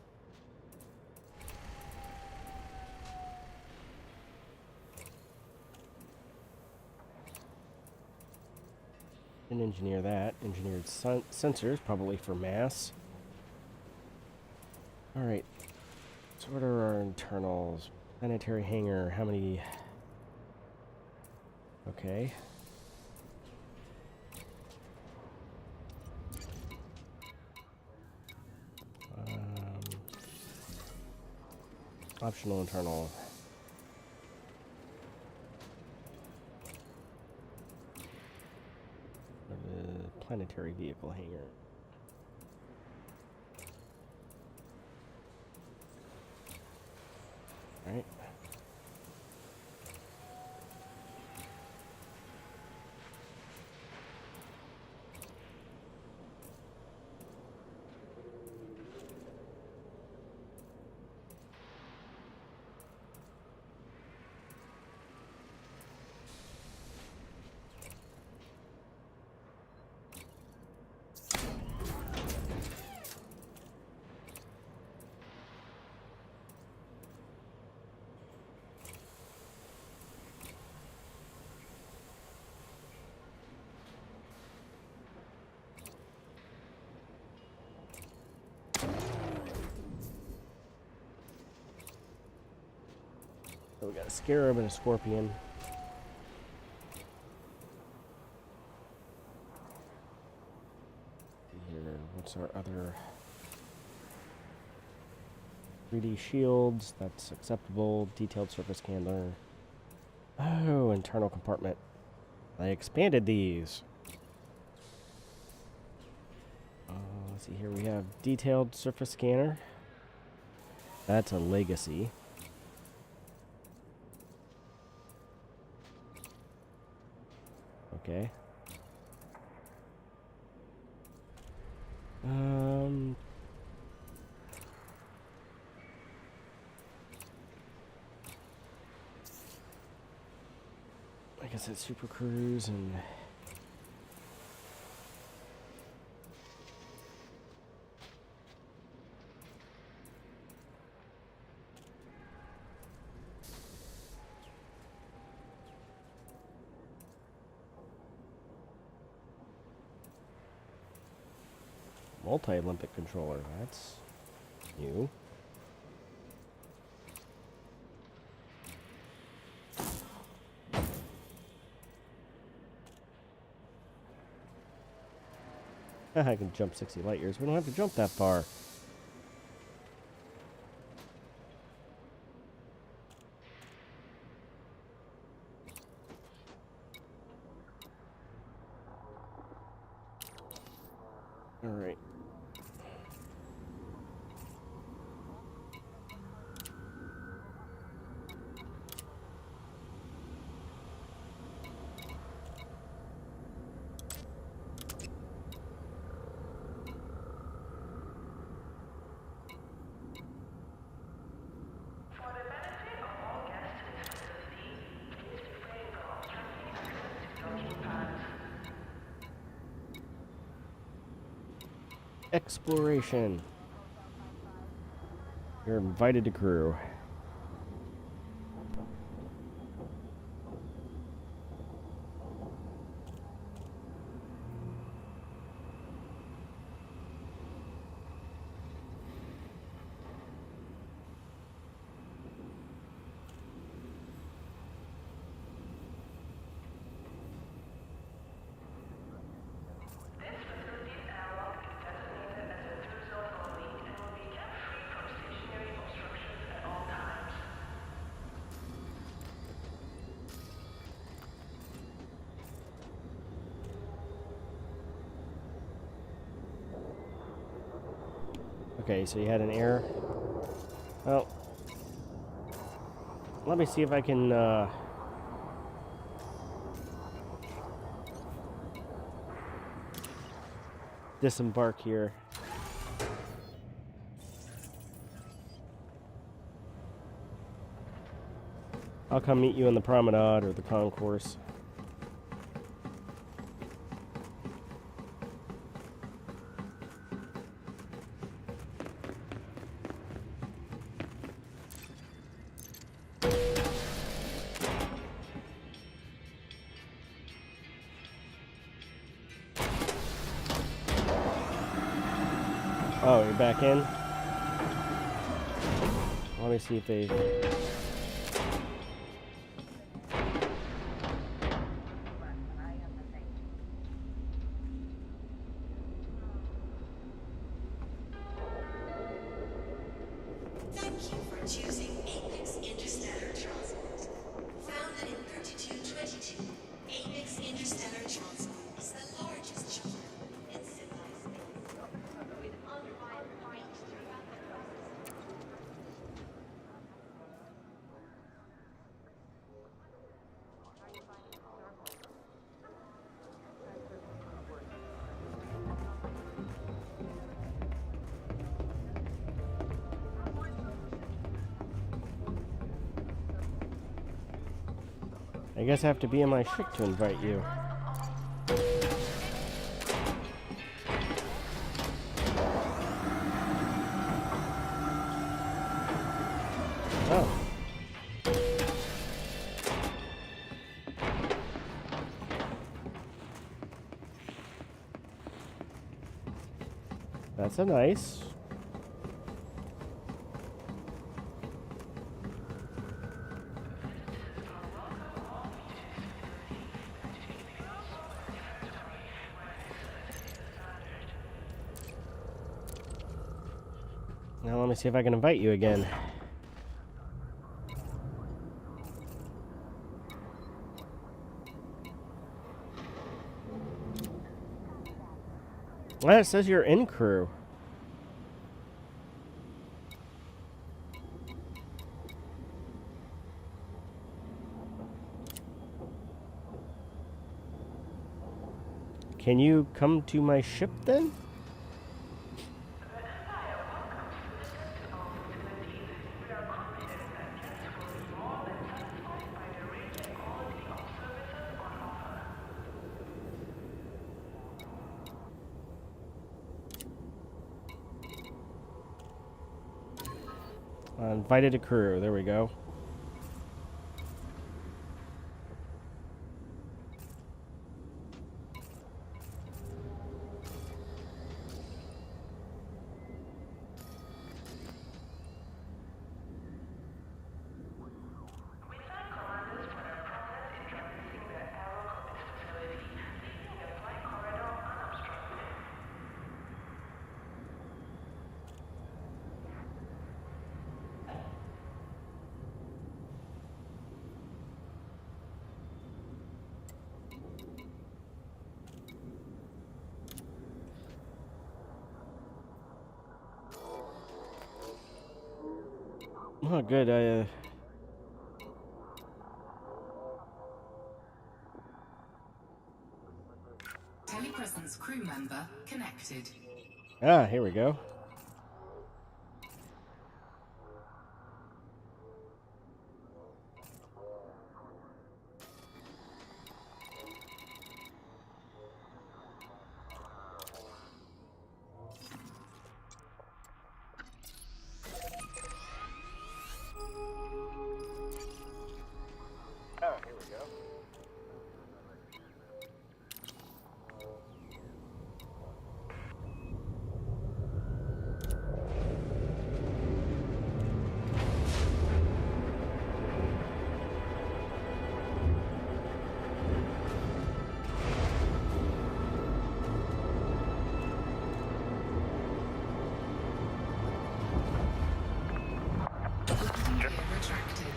Didn't engineer that. Engineered sensors, probably for mass. Alright. So what are our internals? Planetary hangar, how many? Okay. Optional internal. Planetary vehicle hangar. Right. So we got a Scarab and a Scorpion. Here, what's our other 3D shields? That's acceptable. Detailed surface scanner. Oh, internal compartment. I expanded these. Let's see here. We have detailed surface scanner. That's a legacy. Okay. I guess it's Super Cruise and multi-Olympic controller. That's new. I can jump 60 light years. We don't have to jump that far. All right. Exploration. You're invited to crew. Okay, so you had an error. Well, let me see if I can disembark here. I'll come meet you in the promenade or the concourse. Oh, you're back in? Let me see if they... Thank you for choosing Apex Interstellar Transport. Founded in 3222, Apex Interstellar Transport is the largest charter in civilized space, with unrivaled reach throughout the galaxy. I guess I have to be in my ship to invite you. Oh. That's a nice. Now let me see if I can invite you again. Well, it says you're in crew. Can you come to my ship then? Invited a crew. There we go. Oh, good. Telepresence crew member connected. Ah, here we go. Oh, here we go. Retracted.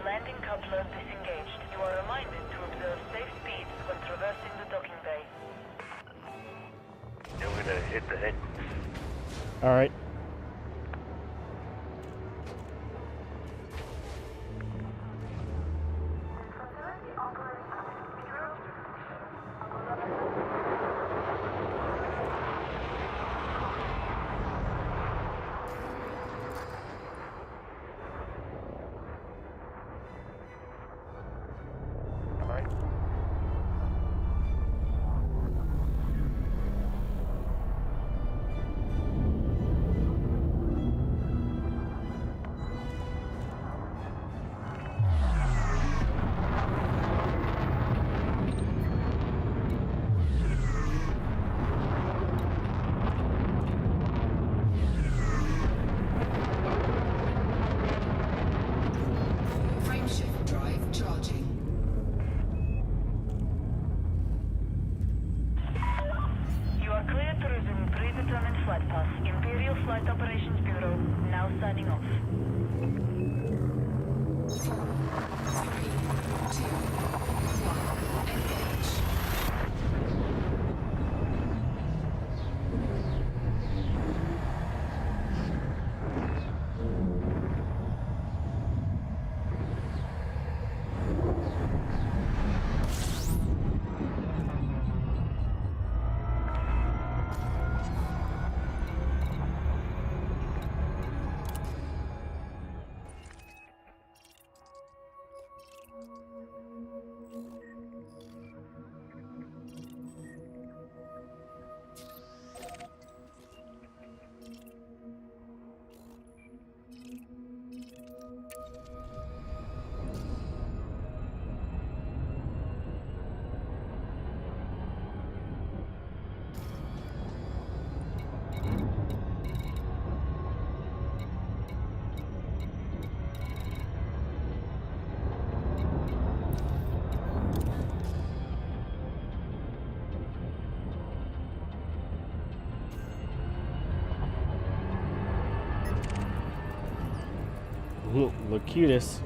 Landing coupler disengaged. You are reminded to observe safe speeds when traversing the docking bay. I'm gonna hit the head. All right. Locutus.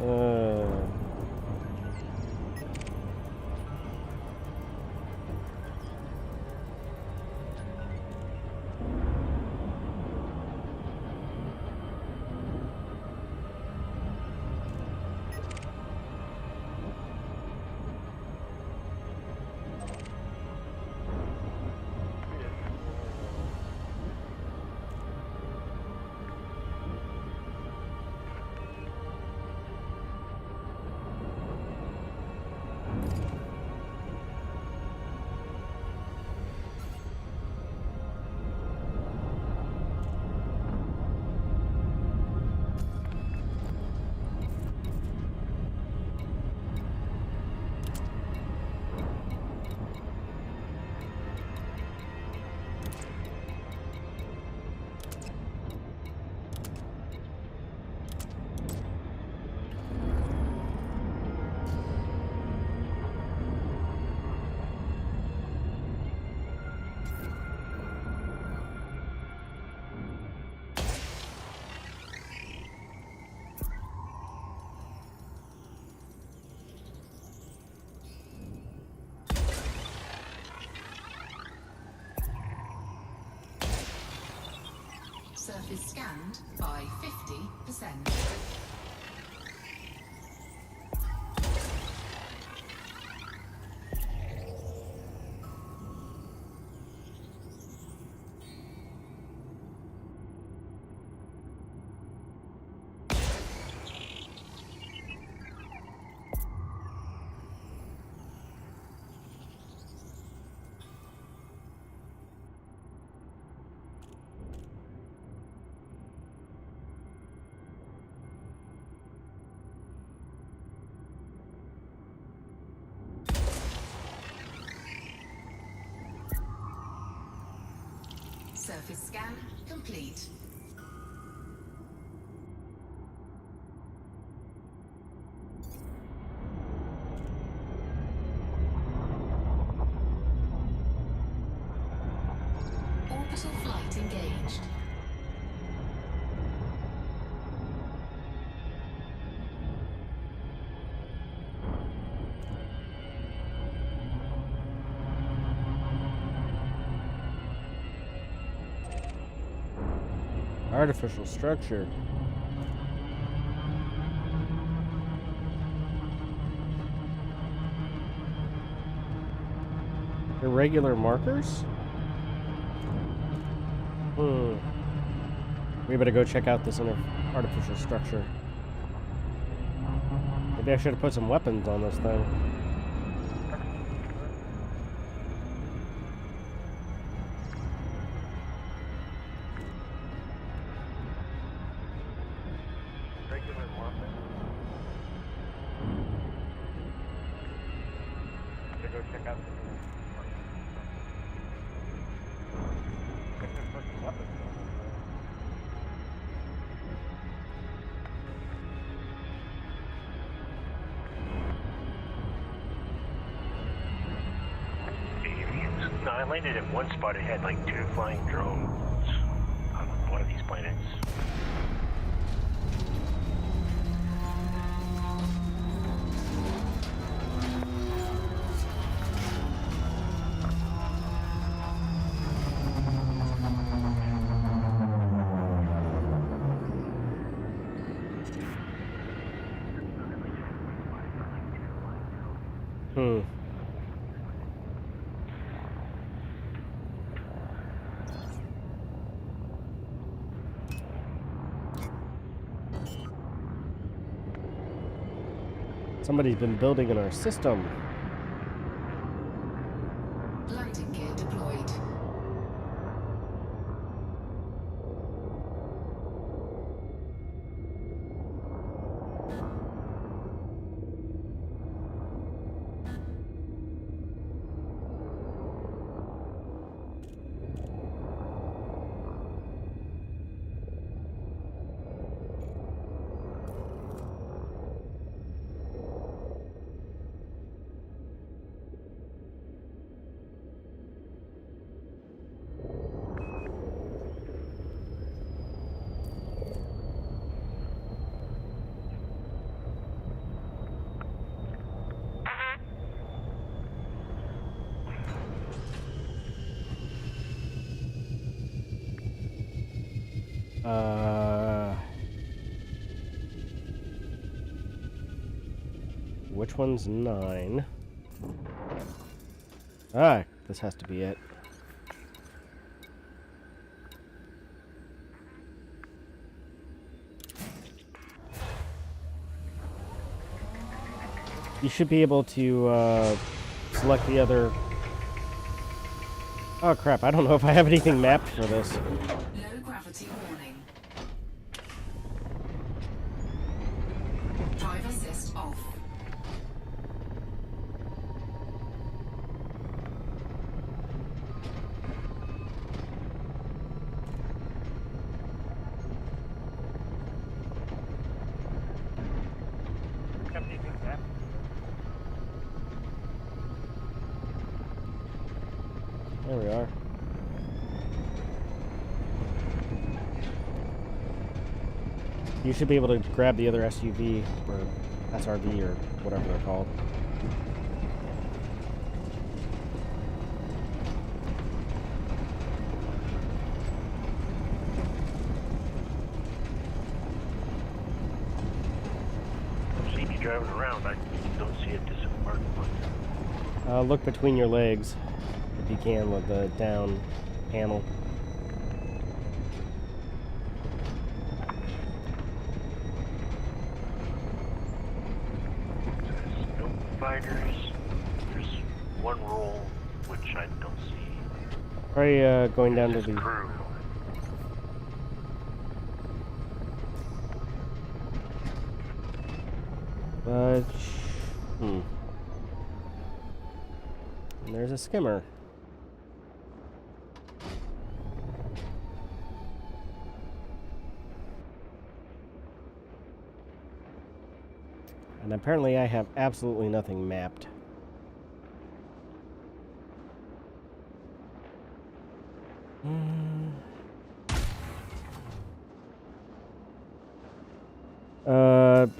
Surface scanned by 50%. Surface scan complete. Orbital flight engaged. Artificial structure. Irregular markers? We better go check out this artificial structure. Maybe I should have put some weapons on this thing. No, I landed in one spot. It had like 2 flying drones on one of these planets. Somebody's been building in our system. Landing gear deployed. Which one's 9? Ah, this has to be it. You should be able to select the other... Oh crap, I don't know if I have anything mapped for this. Low gravity warning. Drive assist off. There we are. You should be able to grab the other SUV or SRV or whatever they're called. I've seen you driving around. I don't see a disembark button. Look between your legs, if you can, with the down panel. There's no fighters. There's one role which I don't see. Probably going down to There's the... crew. And there's a skimmer. And apparently I have absolutely nothing mapped.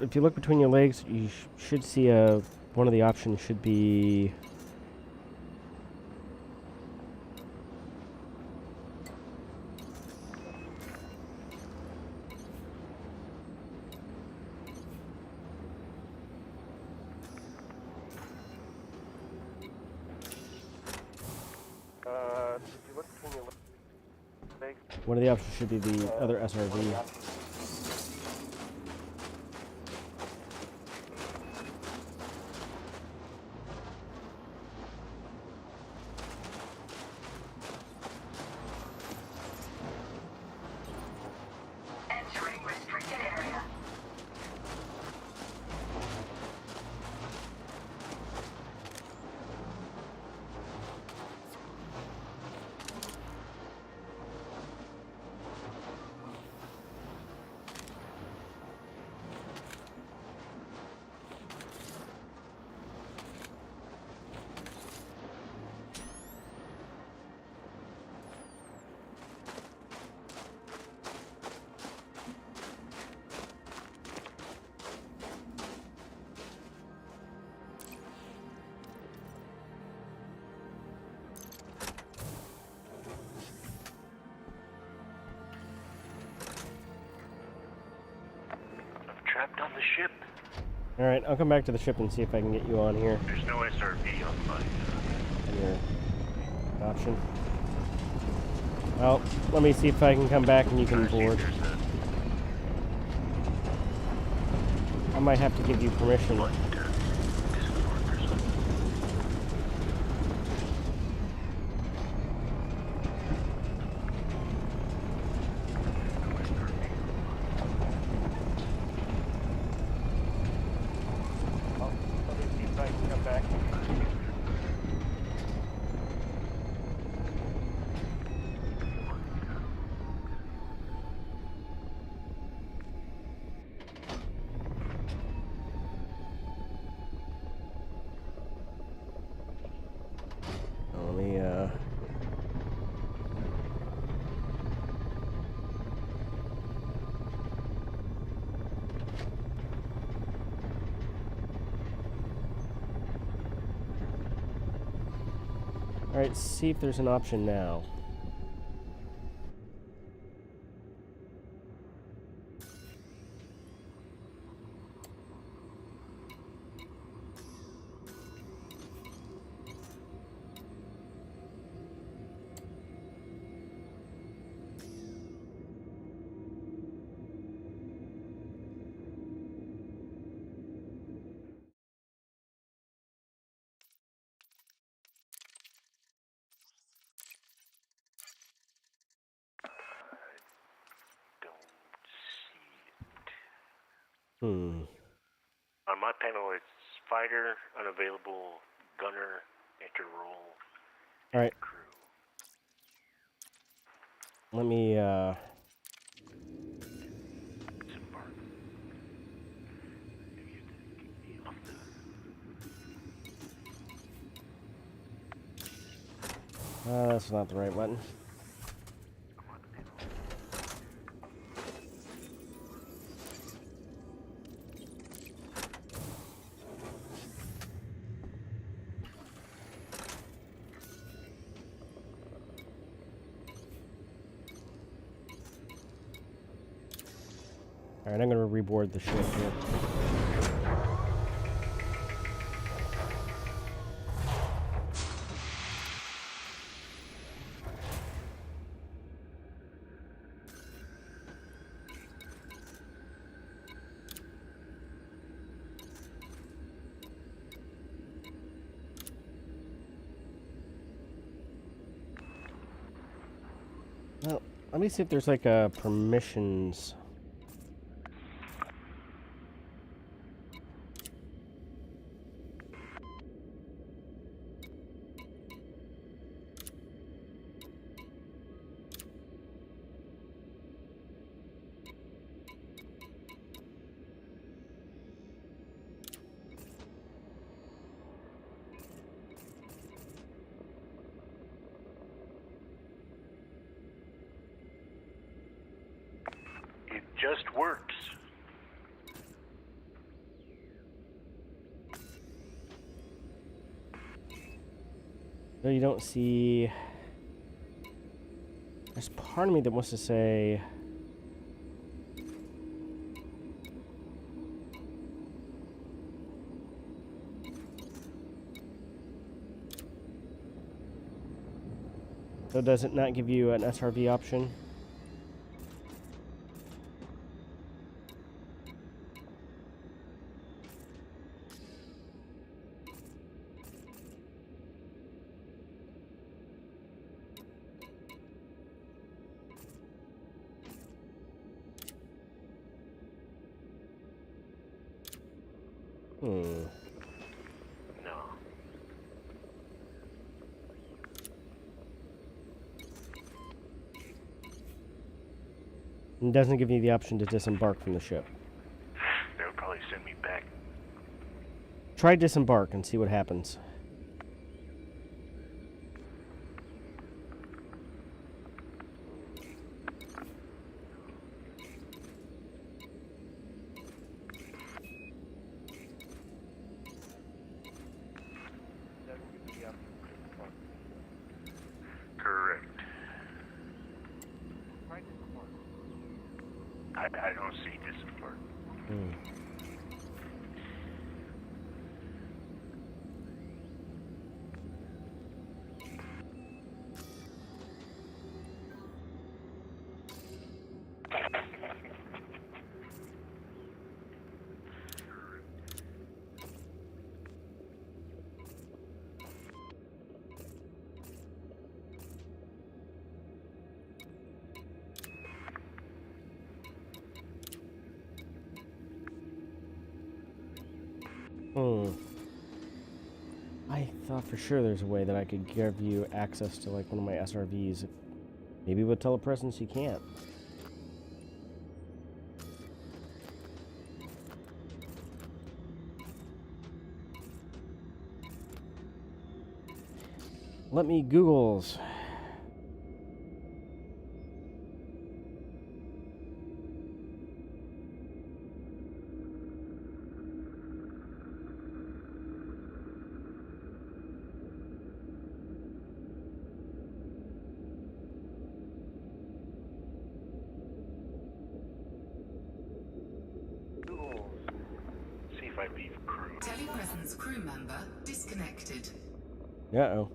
If you look between your legs, you should see one of the options should be... If you look between your legs, One of the options should be the other SRV. Entering restricted area. trapped on the ship. Alright, I'll come back to the ship and see if I can get you on here. There's no SRV on my... Your option. Well, let me see if I can come back and you can board. I might have to give you permission. Alright, see if there's an option now. On my panel, it's fighter, unavailable, gunner, enter role, Alright. crew. Let me, Disembark. that's not the right button. Alright, I'm gonna reboard the ship here. Well, let me see if there's like a permissions. It just works. No, you don't see. There's part of me that wants to say. So does it not give you an SRV option? No. It doesn't give you the option to disembark from the ship. They'll probably send me back. Try disembark and see what happens. Correct. I don't see disembark. I thought for sure there's a way that I could give you access to like one of my SRVs. Maybe with telepresence you can't. Let me Google's. Locally presence crew member disconnected. Uh-oh.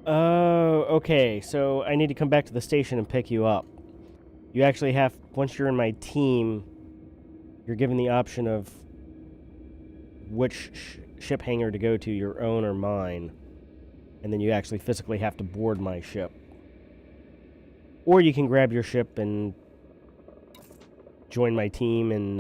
Oh, okay. So I need to come back to the station and pick you up. You actually have, once you're in my team, you're given the option of which ship hangar to go to, your own or mine. And then you actually physically have to board my ship. Or you can grab your ship and join my team and,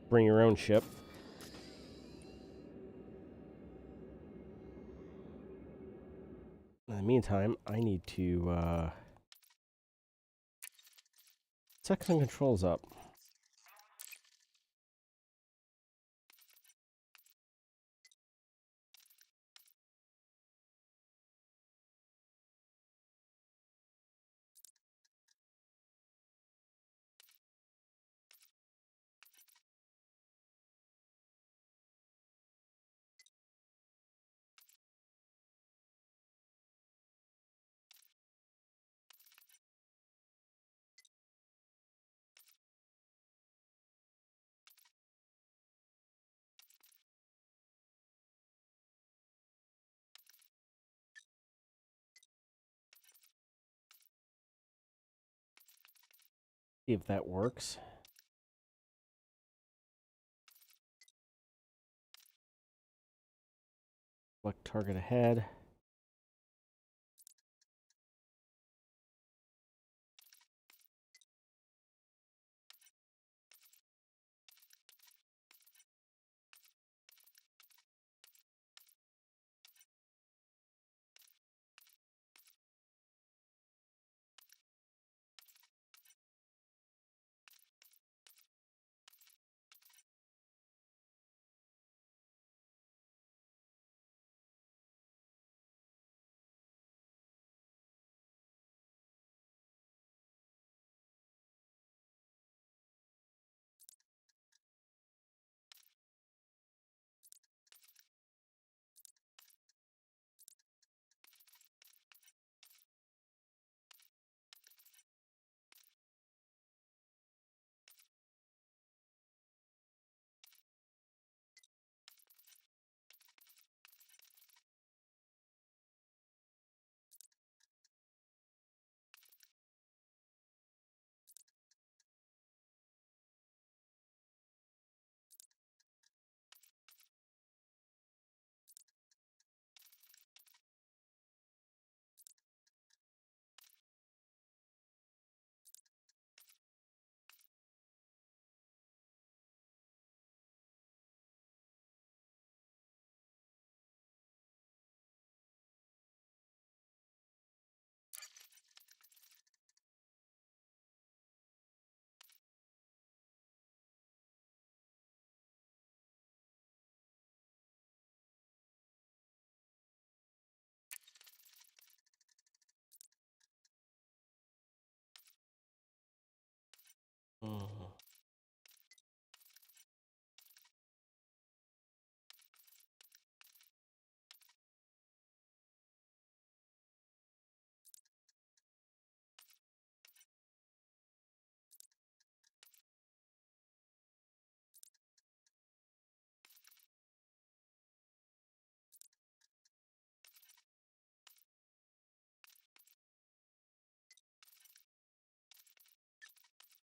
bring your own ship. In the meantime, I need to, set some controls up. See if that works. Select target ahead.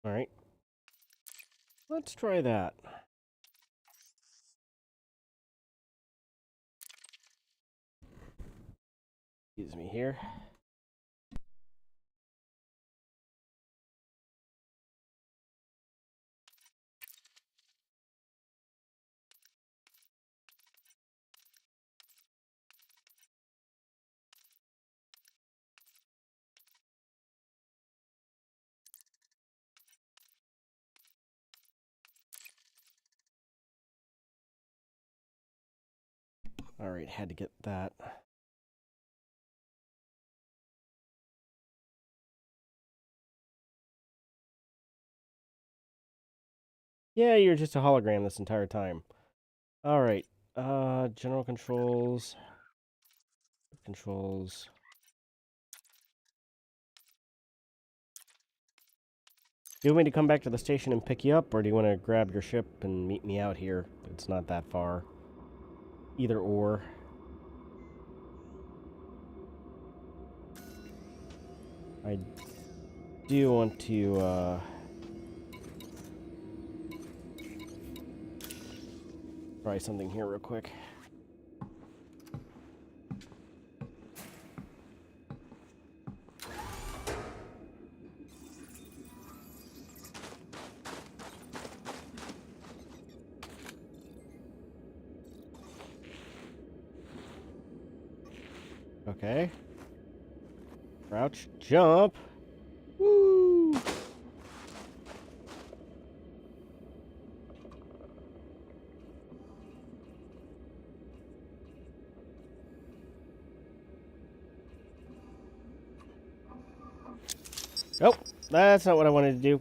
All right. Let's try that. Excuse me here. Alright, had to get that. Yeah, you're just a hologram this entire time. Alright, general controls. Controls. Do you want me to come back to the station and pick you up, or do you want to grab your ship and meet me out here? It's not that far. Either or. I do want to, try something here real quick. Okay. Crouch, jump. Woo! Nope, that's not what I wanted to do.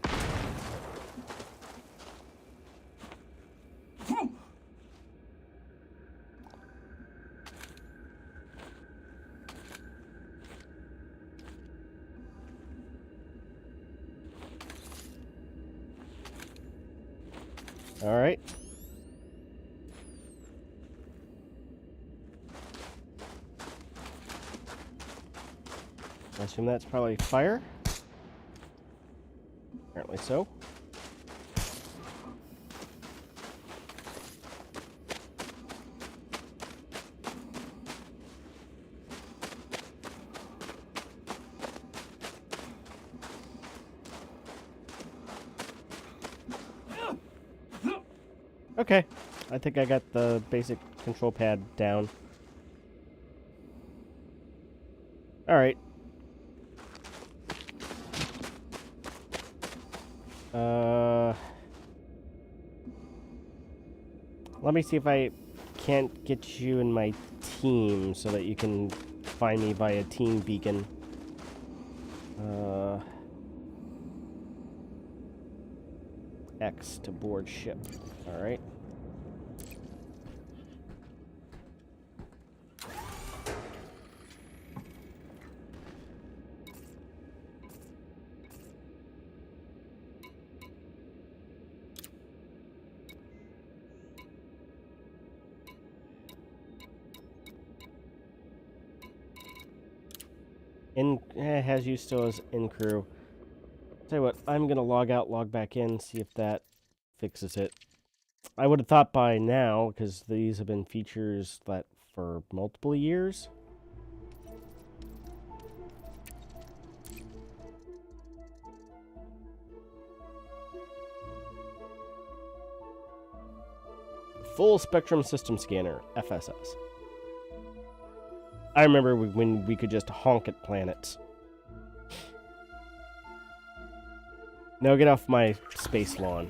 All right. I assume that's probably fire. Apparently so. Okay, I think I got the basic control pad down. Alright. Let me see if I can't get you in my team so that you can find me via team beacon. X to board ship. Alright. Has you still as in crew. Tell you what, I'm gonna log out, log back in, see if that fixes it. I would have thought by now, because these have been features that for multiple years. Full spectrum system scanner, FSS. I remember when we could just honk at planets. No, get off my space lawn.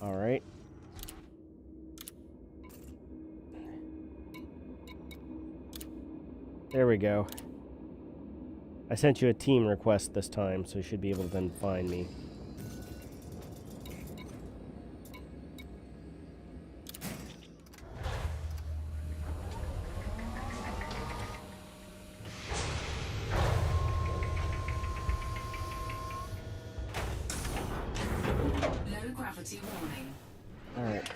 Alright. There we go. I sent you a team request this time, so you should be able to then find me. Alright.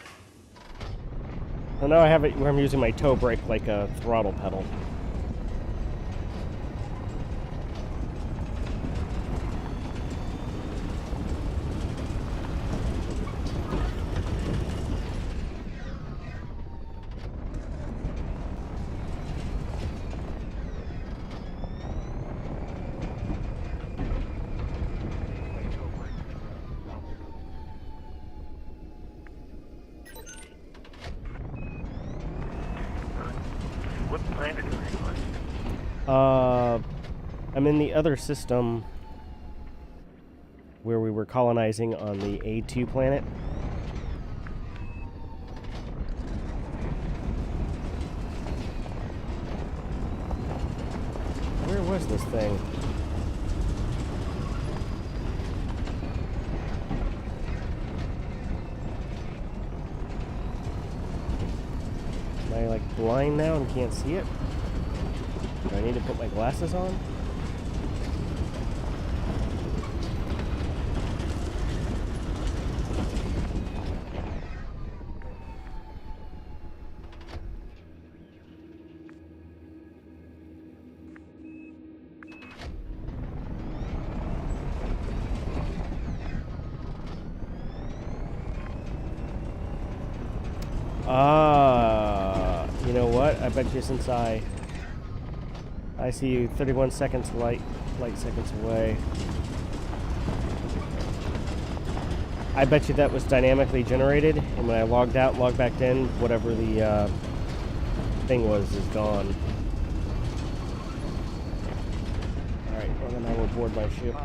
So now I have it where I'm using my toe brake like a throttle pedal. What planet are you on? I'm in the other system where we were colonizing on the A2 planet. was this thing? Am I like blind now and can't see it? Do I need to put my glasses on? You know what? I bet you since I see you 31 seconds light seconds away. I bet you that was dynamically generated, and when I logged out, logged back in, whatever the thing was is gone. Alright, well then I will board my ship.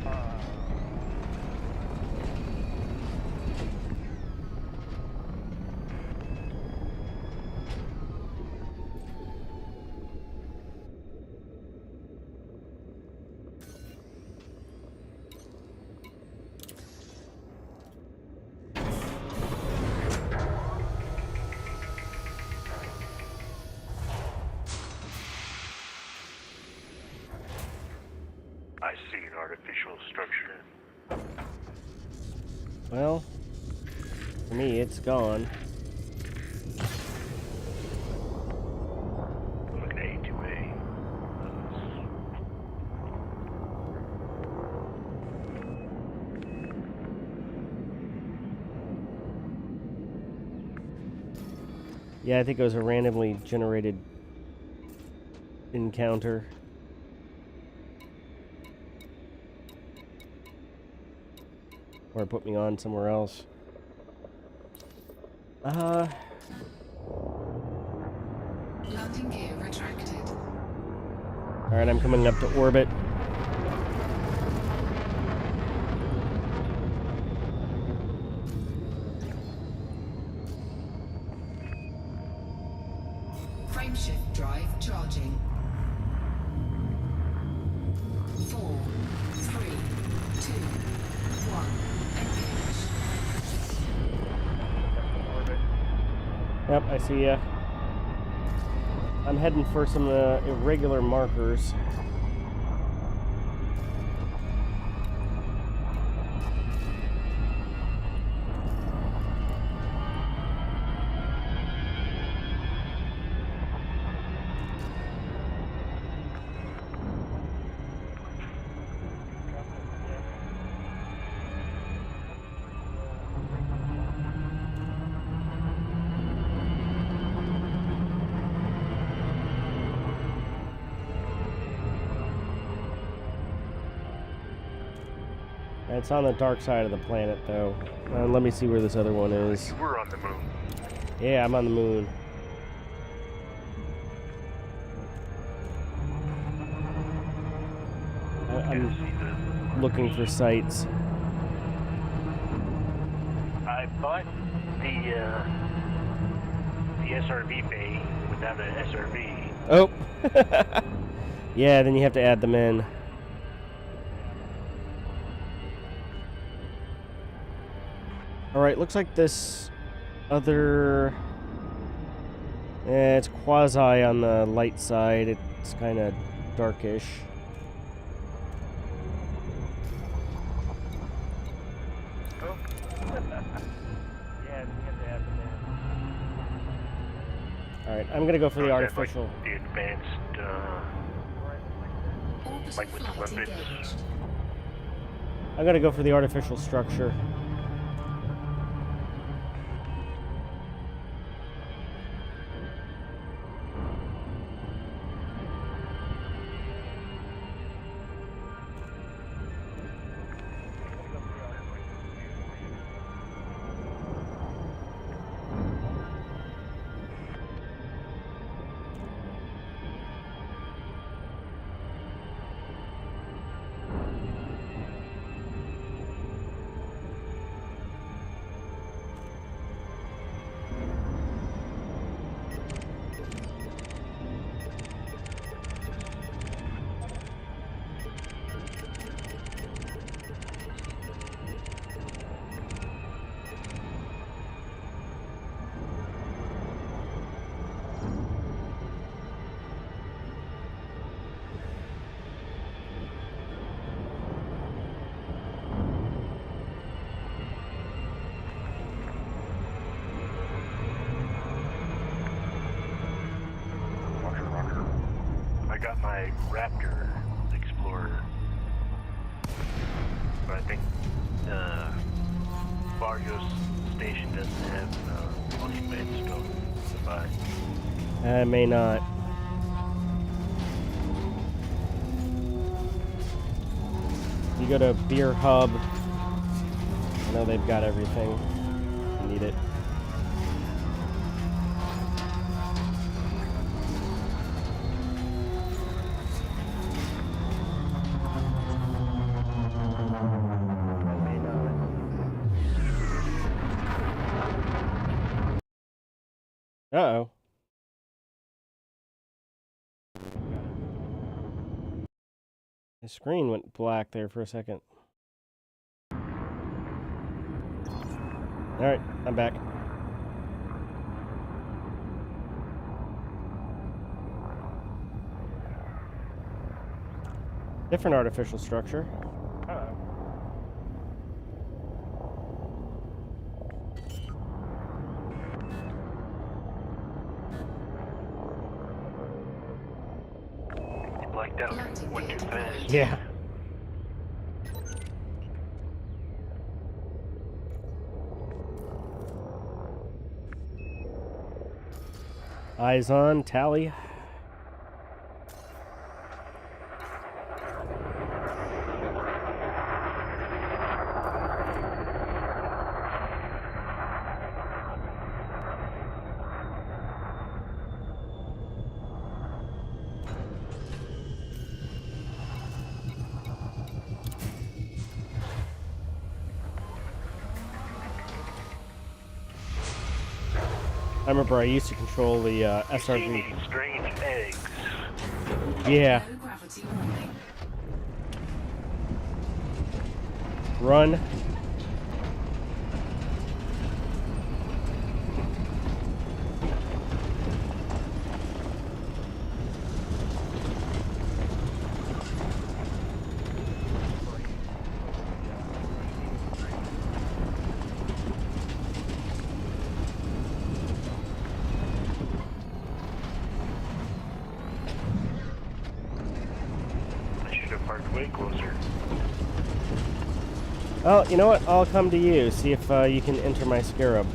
I see an artificial structure. Well, for me, it's gone. Look at A2A. Yeah, I think it was a randomly generated encounter. Or put me on somewhere else. Landing gear retracted. Alright, I'm coming up to orbit. Frameshift drive charging. 4, 3, 2, 1. Yep, I see ya. I'm heading for some irregular markers. It's on the dark side of the planet, though. Let me see where this other one is. You were on the moon. Yeah, I'm on the moon. I'm looking for sites. I bought the SRV bay without an SRV. Oh! Yeah, then you have to add them in. Alright, looks like this other... it's quasi on the light side. It's kind of darkish. Oh. Yeah, you have to add them in. Alright, I'm gonna go for the artificial. Like the advanced, like with the lipids. I'm gonna go for the artificial structure. my Raptor Explorer. But I think Barrios Station doesn't have multi-bed stone to buy. I may not. You go to Beer Hub. I know they've got everything. You need it. Uh-oh. The screen went black there for a second. Alright, I'm back. Different artificial structure. Blacked out. Went too fast. Yeah. Eyes on, tally. I remember I used to control the SRV. Strange eggs. Yeah. No gravity warning. Run. Way closer. Oh, you know what? I'll come to you. See if you can enter my scarab.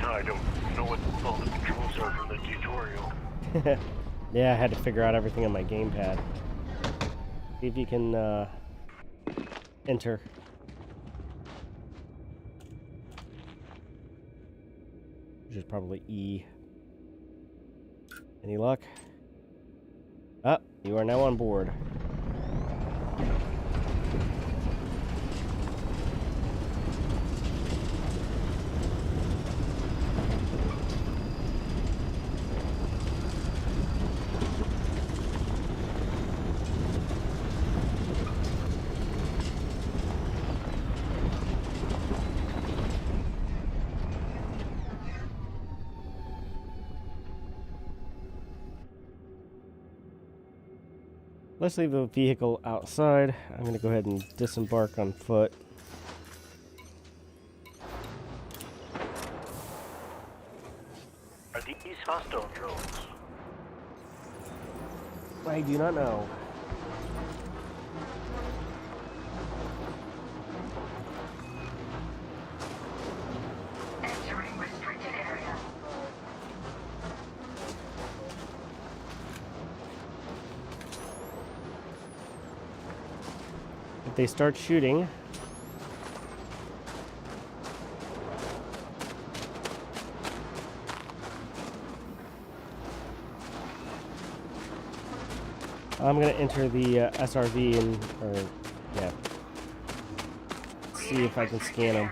I don't know what all the controls are from the tutorial. Yeah, I had to figure out everything on my gamepad. See if you can enter. Which is probably E. Any luck? Ah, you are now on board. Let's leave the vehicle outside. I'm going to go ahead and disembark on foot. Are these hostile drones? I do not know. Entering restricted area. If they start shooting, I'm gonna enter the SRV and, or, yeah, see if I can scan them.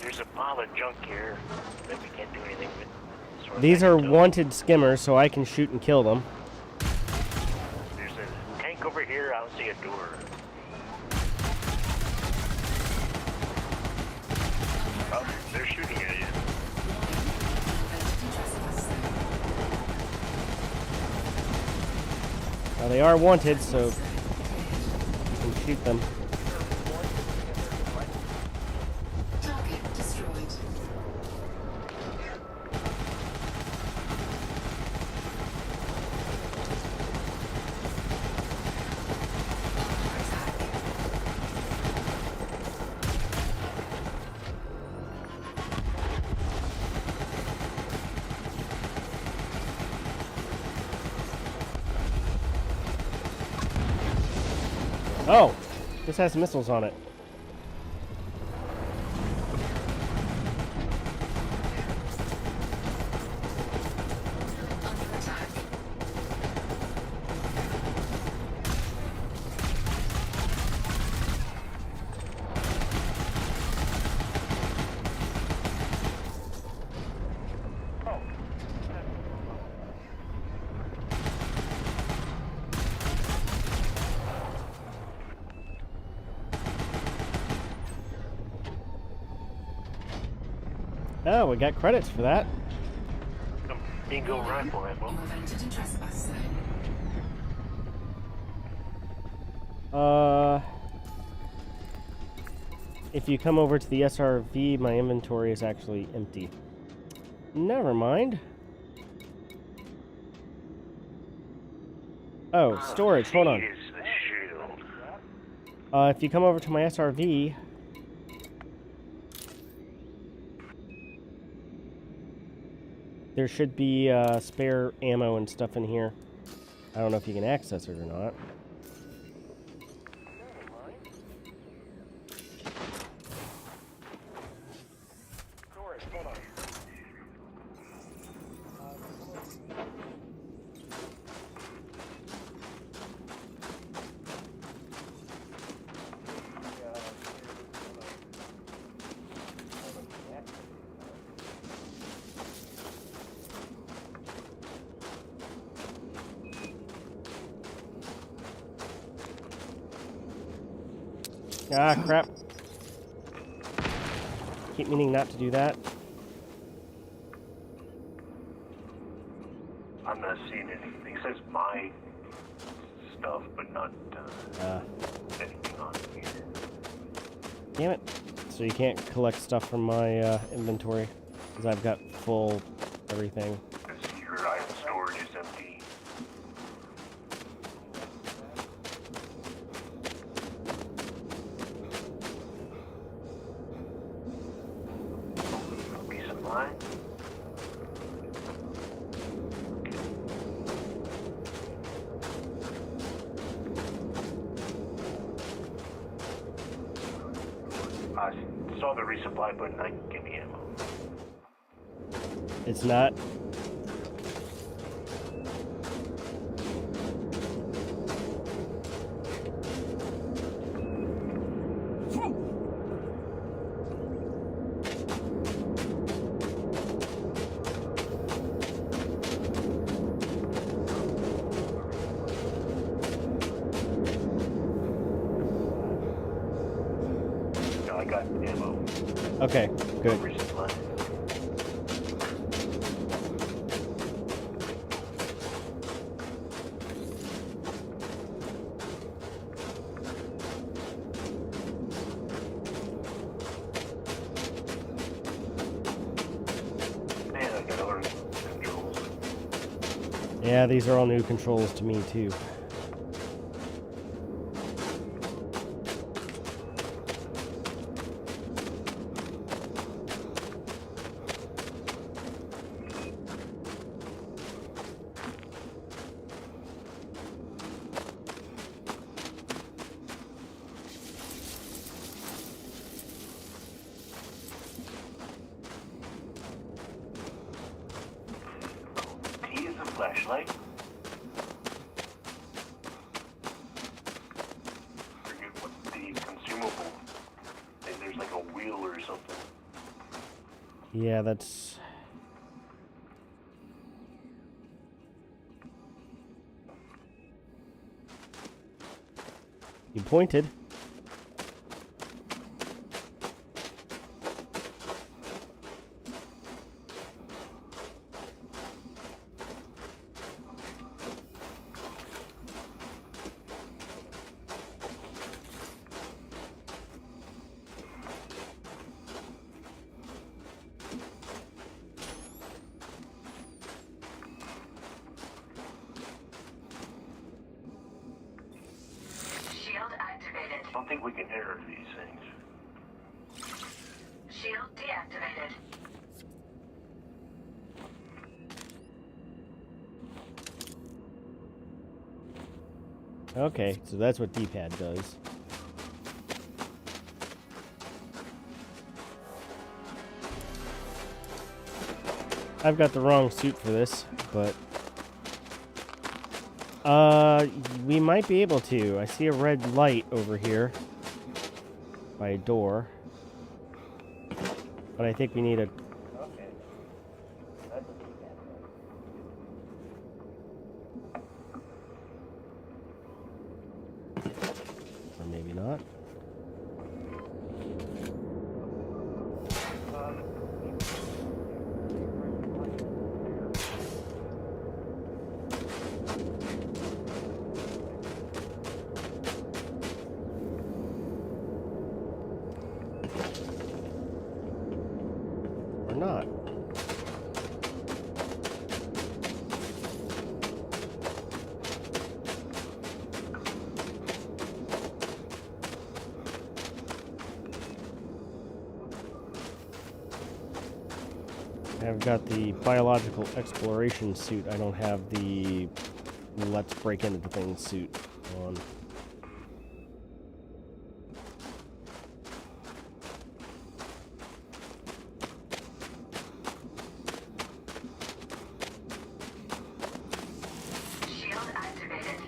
There's a pile of junk here that we can't do anything with. As far as These I are can tell. wanted skimmers, so I can shoot and kill them. There's a tank over here. I don't see a door. Oh, they're shooting at you. Now they are wanted, so you can shoot them. Target destroyed. Oh, this has missiles on it. Under attack. Oh, we got credits for that. Some bingo rifle ammo. You have entered a trespass zone. If you come over to the SRV, my inventory is actually empty. Never mind. Oh, storage, hold on. Is the shield. If you come over to my SRV, there should be spare ammo and stuff in here. I don't know if you can access it or not. Ah, crap. Keep meaning not to do that. I'm not seeing anything. It says my stuff, but not anything on here. Damn it. So you can't collect stuff from my inventory, because I've got full everything. Because your item storage is empty. Resupply. I saw the resupply button. I can give me ammo. It's not. No, I got ammo. Okay, good. Resupply. Man, I gotta learn controls. Yeah, these are all new controls to me, too. T is a flashlight. Forget what the consumable. And there's like a wheel or something. Yeah, that's... You pointed. Shield activated. I don't think we can enter these things. Shield deactivated. Okay, so that's what D-pad does. I've got the wrong suit for this, but... we might be able to. I see a red light over here by a door. But I think we need a... Okay. That's a D-pad. Or maybe not. Or not. I've got the biological exploration suit. I don't have the let's break into things suit on. Shield activated.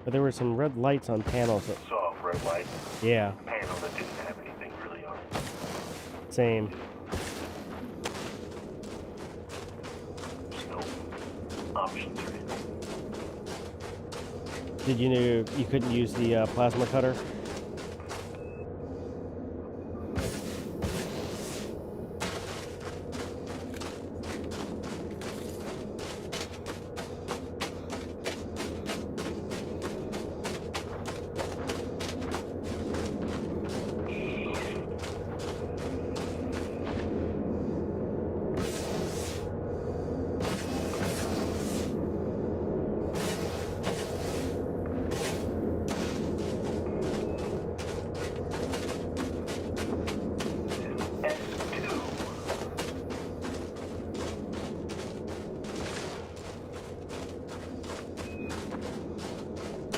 But there were some red lights on panels that... Saw a red light Yeah, panel that didn't have anything really on it. same. There's no options or anything. Did you know you couldn't use the plasma cutter?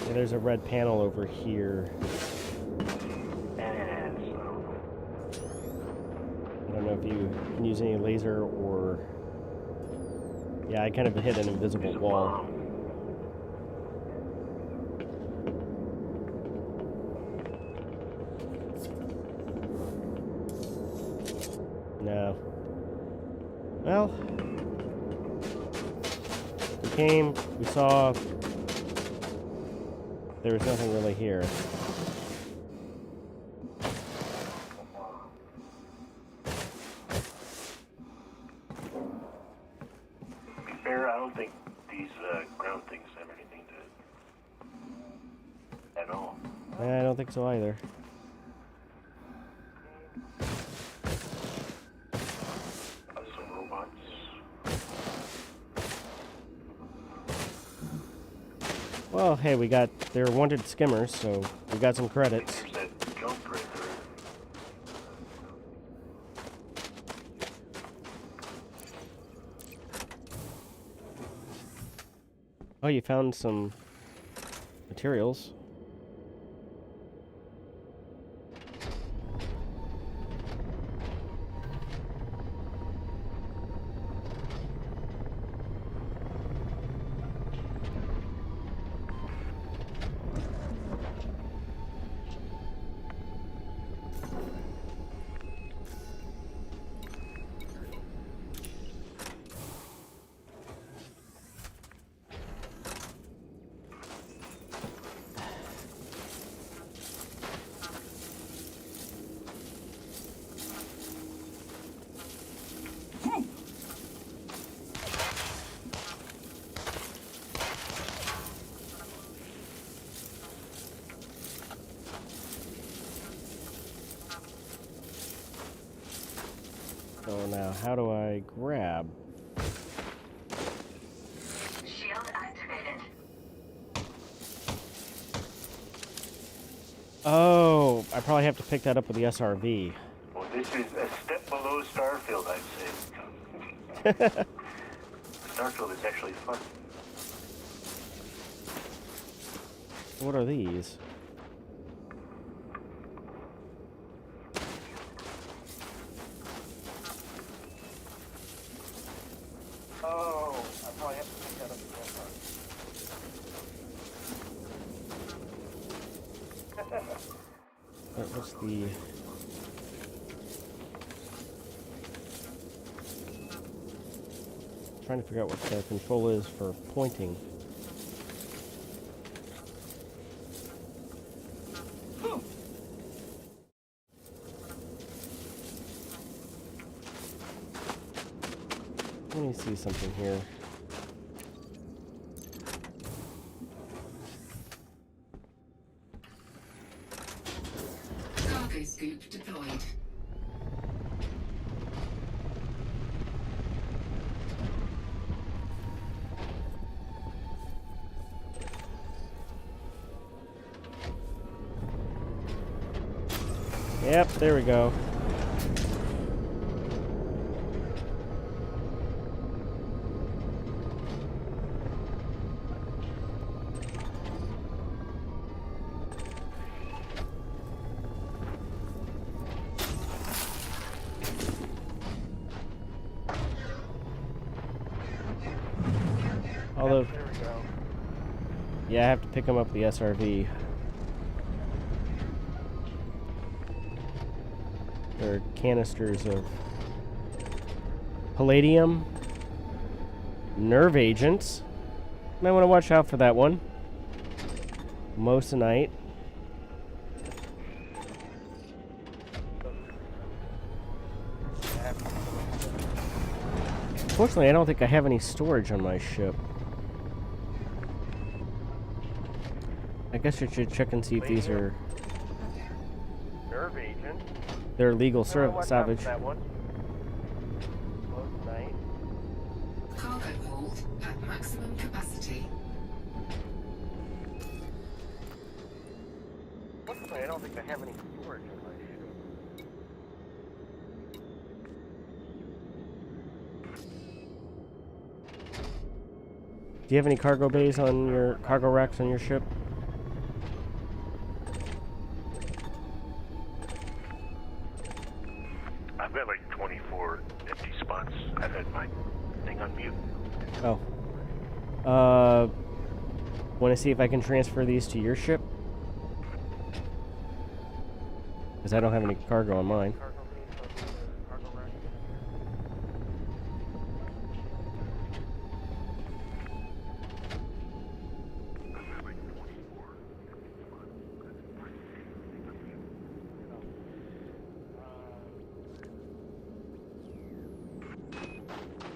Yeah, there's a red panel over here. And I don't know if you can use any laser or... Yeah, I kind of hit an invisible wall. No. Well, we came, we saw, there was nothing really here. to be fair, I don't think these ground things have anything to at all. I don't think so either. Some robots. Well, hey, we got, they're wanted skimmers, so we got some credits. There's that jump breaker. Oh, you found some materials. Now, how do I grab? Shield activated. Oh, I probably have to pick that up with the SRV. Well, this is a step below Starfield, I'd say. Starfield is actually fun. What are these? Oh, I probably have to pick that up with What's the... Trying to figure out what the control is for pointing. Let me see something here. Cargo scoop deployed. Yep, there we go. Although, there we go. yeah, I have to pick them up with the SRV. They're canisters of palladium nerve agents. Might want to watch out for that one. Moissanite. Fortunately, I don't think I have any storage on my ship. I guess I should check and see if these are... Nerve agent. They're legal salvage. That one. Night. Cargo hold at maximum capacity. Fortunately, I don't think I have any storage on my ship. Do you have any cargo bays on your cargo racks on your ship? I've got like 24 empty spots. I've had my thing on mute. Oh. Want to see if I can transfer these to your ship? Because I don't have any cargo on mine.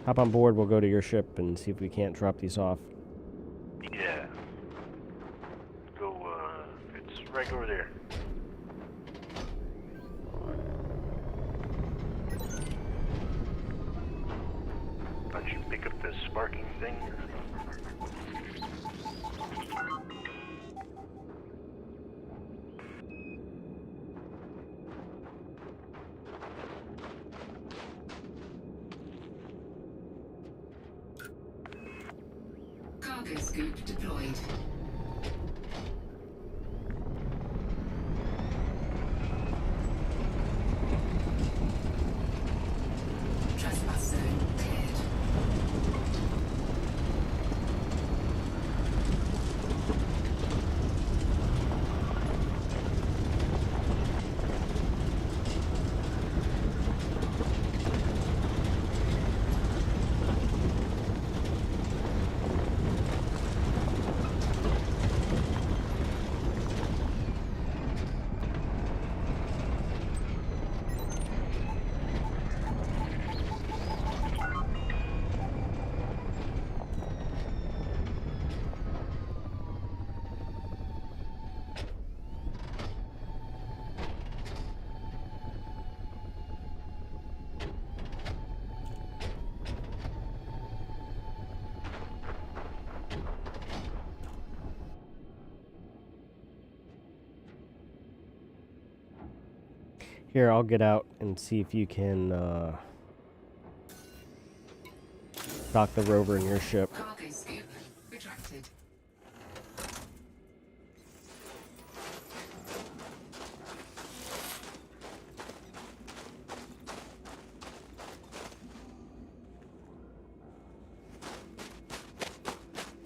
Hop on board, we'll go to your ship and see if we can't drop these off. Yeah. Go, it's right over there. Why don't you pick up the sparking thing? Cargo scoop deployed. Trespass zone cleared. Here, I'll get out and see if you can dock the rover in your ship. Cargo scoop retracted.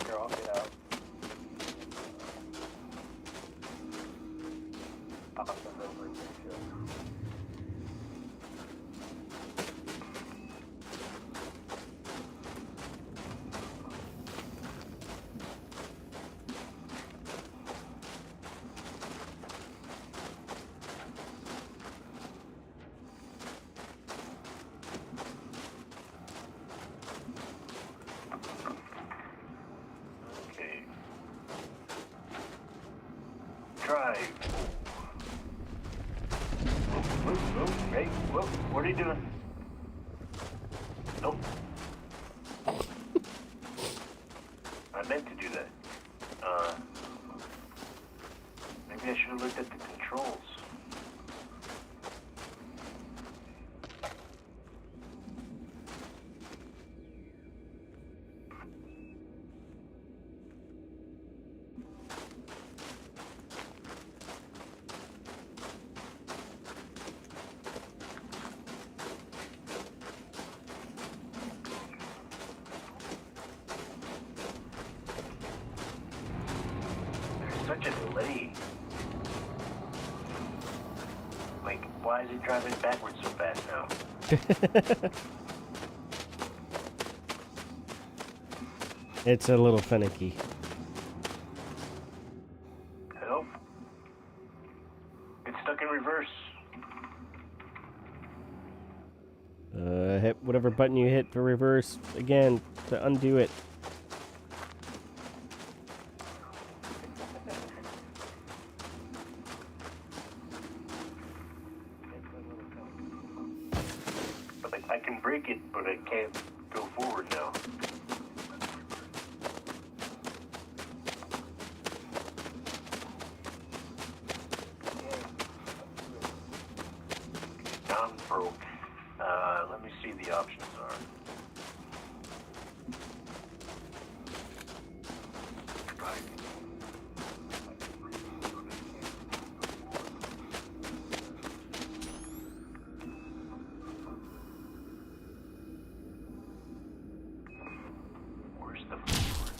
Here, I'll get out. I'll send over in your ship. Okay. Drive. Hey, whoop, what are you doing? Nope. I meant to do that. Maybe I should have looked at the controls. Such a delay. Like, why is it driving backwards so fast now? It's a little finicky. Help? It's stuck in reverse. Hit whatever button you hit for reverse again to undo it. I can break it, but I can't go forward now. Down broke. Let me see the options are. Where's the forward?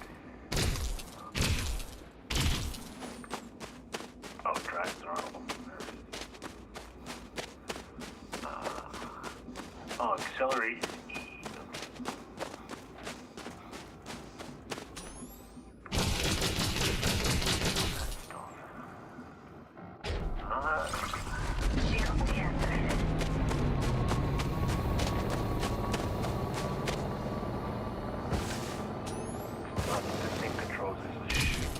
Oh, drive throttle. Oh, accelerate is E. Not the same controls as the ship.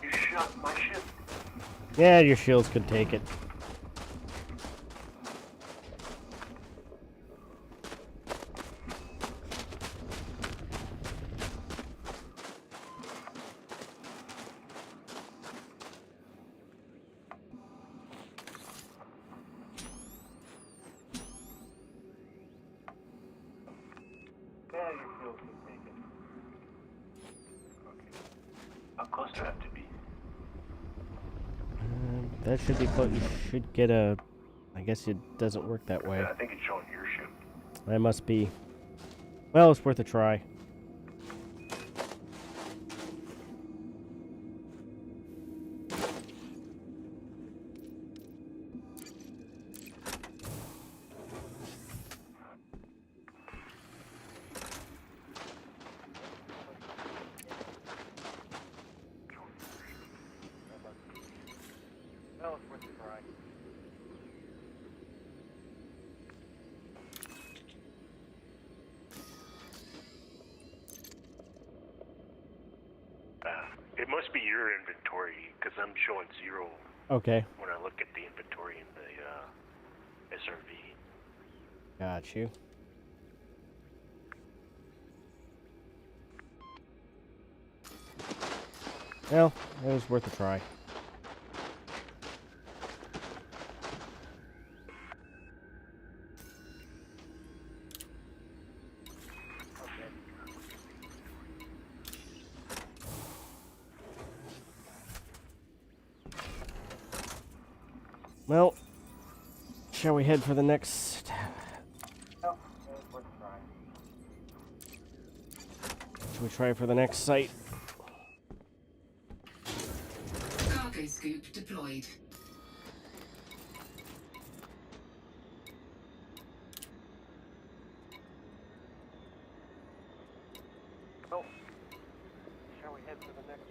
You shot my ship. Yeah, your shields could take it. Yeah, your shield can take it. Okay. How close do I have to be? That should be close. You should get a... I guess it doesn't work that way. I think it's showing your ship. That must be... Well, it's worth a try. Well, it's worth a try. must be your inventory, because I'm showing 0 Okay. when I look at the inventory in the SRV. Got you. Well, it was worth a try. Well, shall we head for the next? Oh, it was worth a try. Shall we try for the next site? Cargo scoop deployed. Oh, shall we head for the next?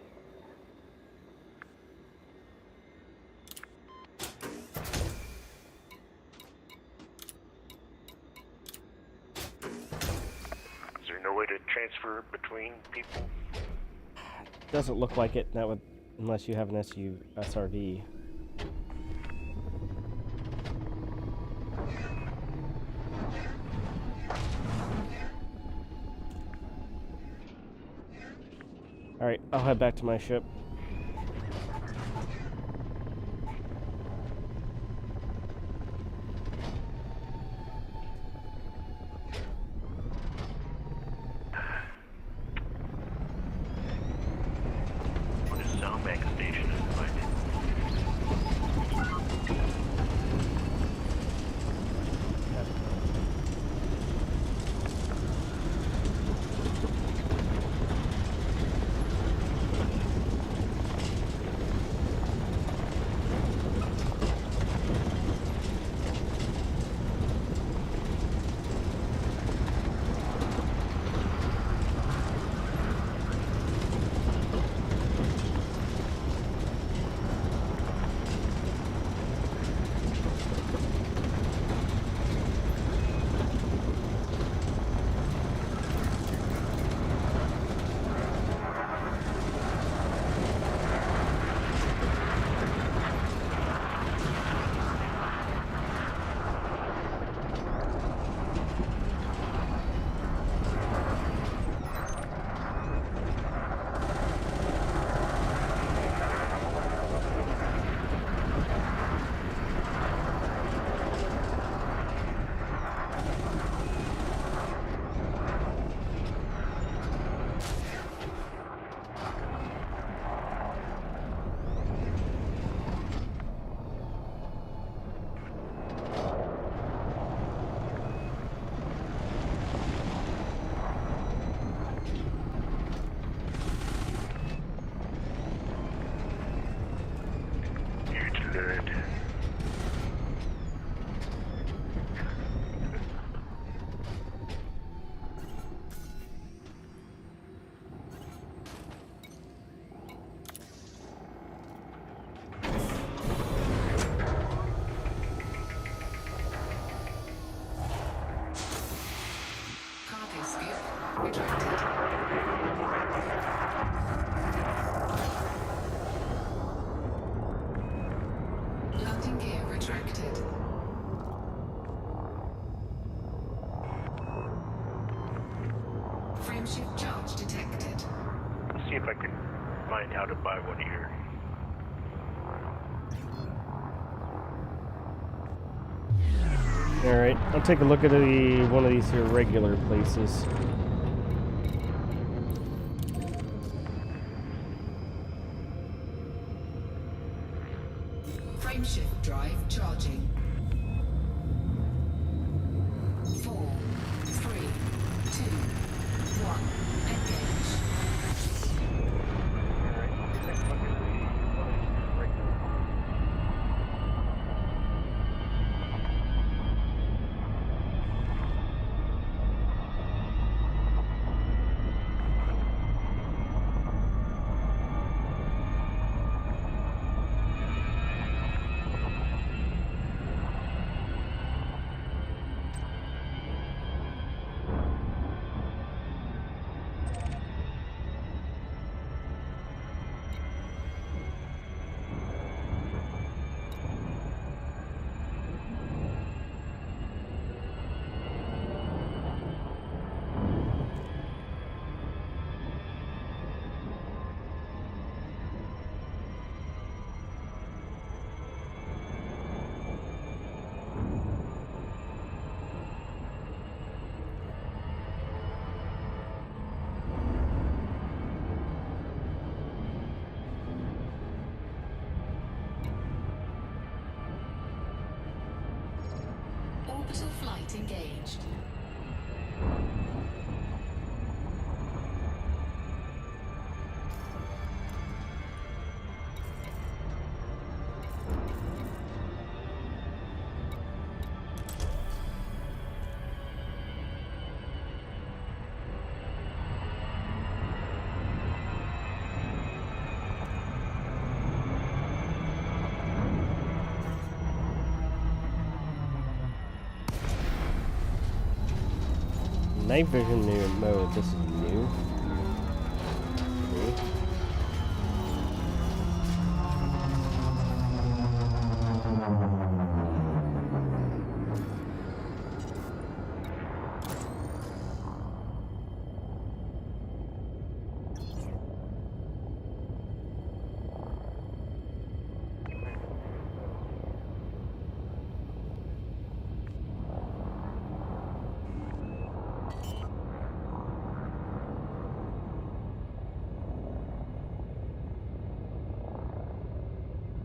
Is there no way to transfer between people? Doesn't look like it. That would, unless you have an SRV. All right, I'll head back to my ship. What is Salmack station is finding? Good. Cargo scoop retracted. Landing gear retracted. Frameshift charge detected. Let's see if I can find how to buy one here. All right, I'll take a look at one of these here regular places. Frameshift drive charging. 4, 3, 2, 1. Engage. Alright, let's take a look at one of these regular. Night vision new mode. This is new. Okay.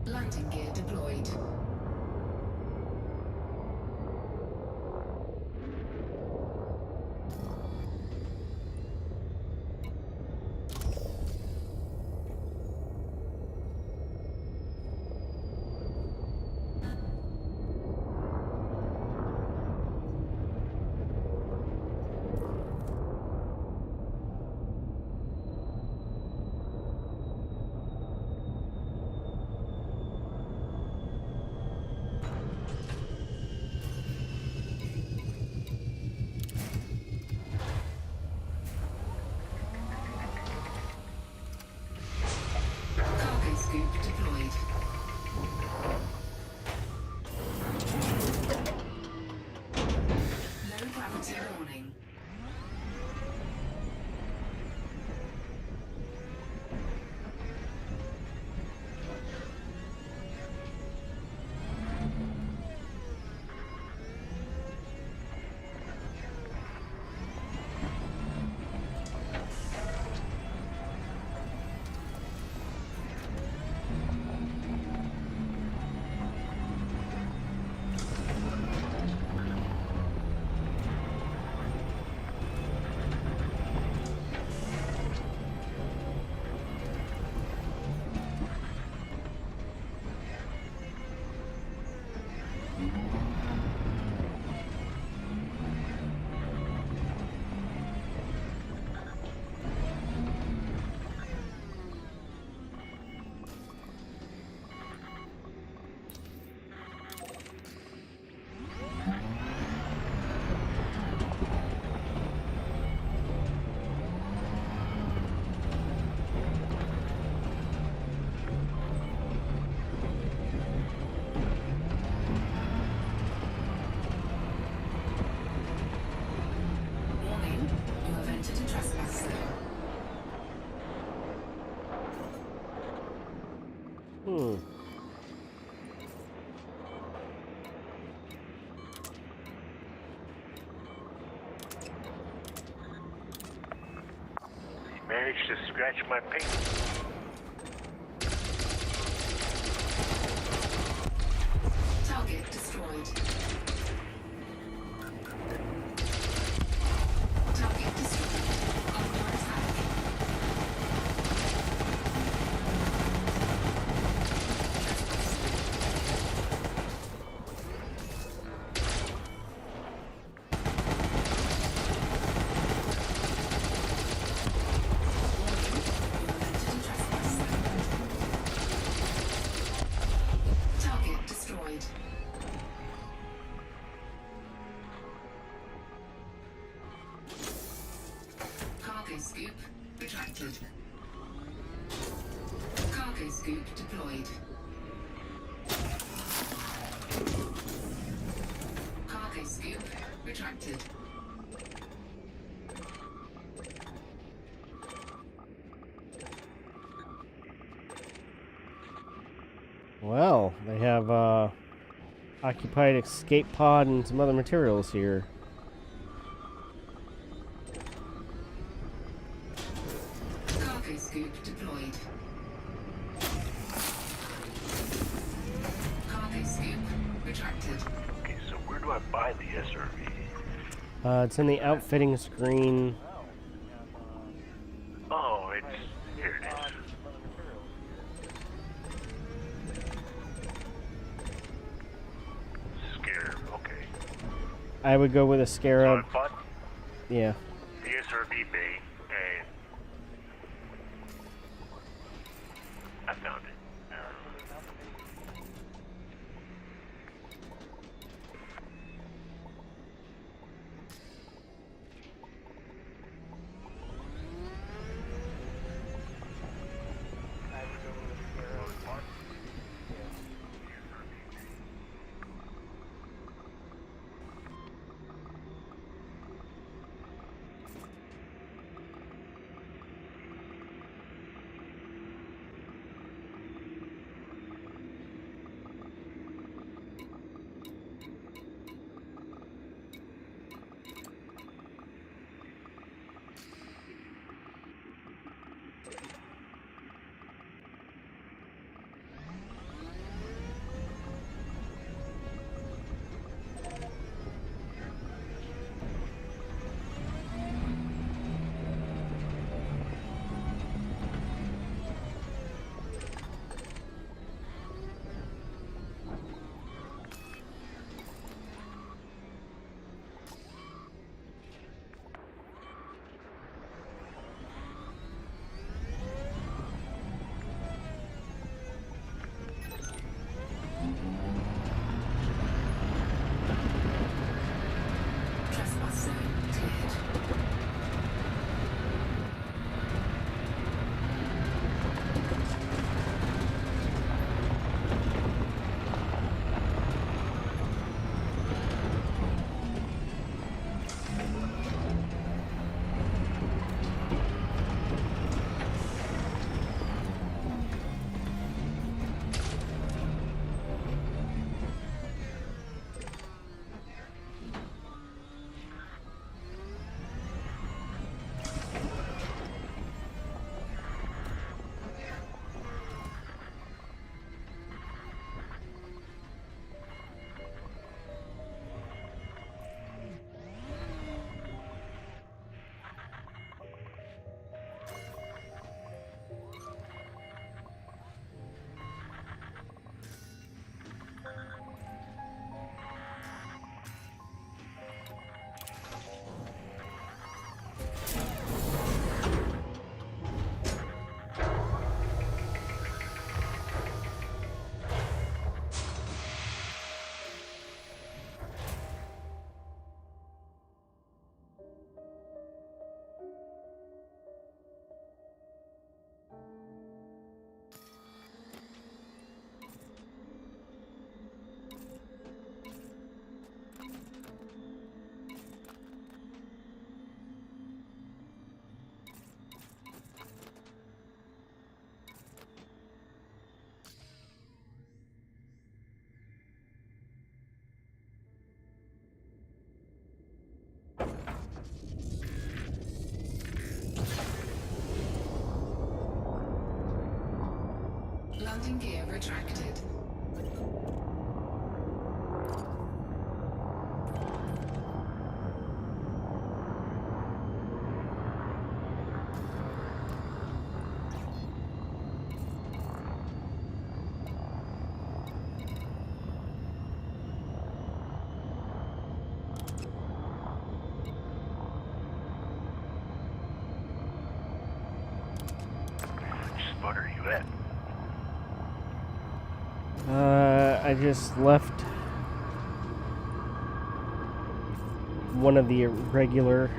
Landing gear deployed. Cargo scoop deployed. Low gravity warning. Warning, you have entered a trespass zone. Managed to scratch my paint. Target destroyed. Target destroyed. Under attack. Target destroyed. Cargo scoop retracted. Cargo scoop deployed. Cargo scoop retracted. Well, they have occupied escape pod and some other materials here. Cargo scoop deployed. Cargo scoop retracted. Okay, so where do I buy the SRV? It's in the outfitting screen. Oh, it's here it is. Scarab, okay. I would go with a Scarab. So I bought Yeah. the SRV bay, and I found it. retracted. Which spot are you at? I just left one of the regular.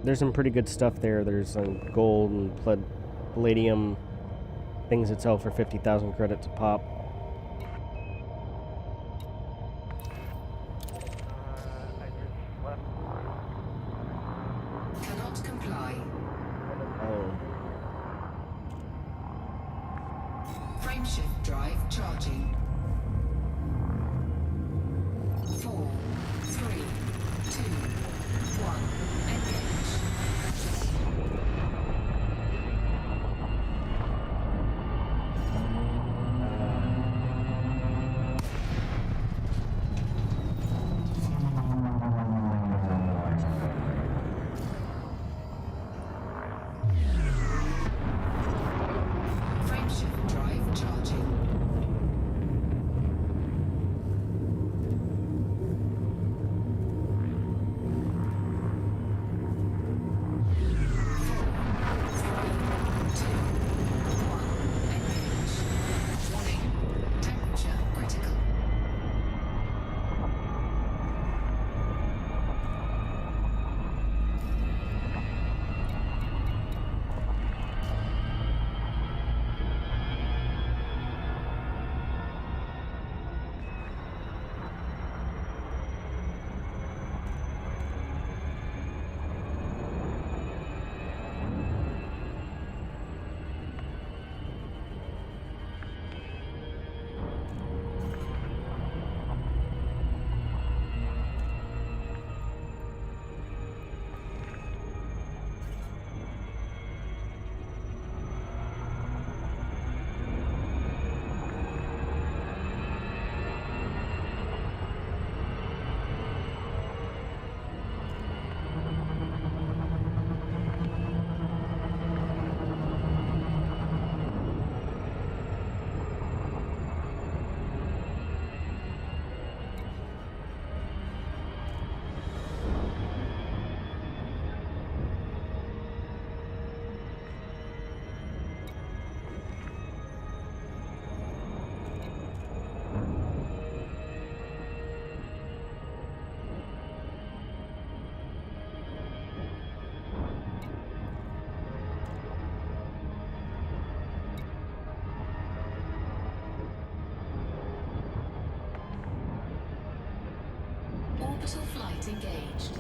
There's some pretty good stuff there. There's some gold and palladium things that sell for 50,000 credits a pop. I just left. Cannot comply. Oh. Frameshift drive charging. 4, 3, 2, 1. Engage. Frameshift drive charging. 'Orbital flight engaged.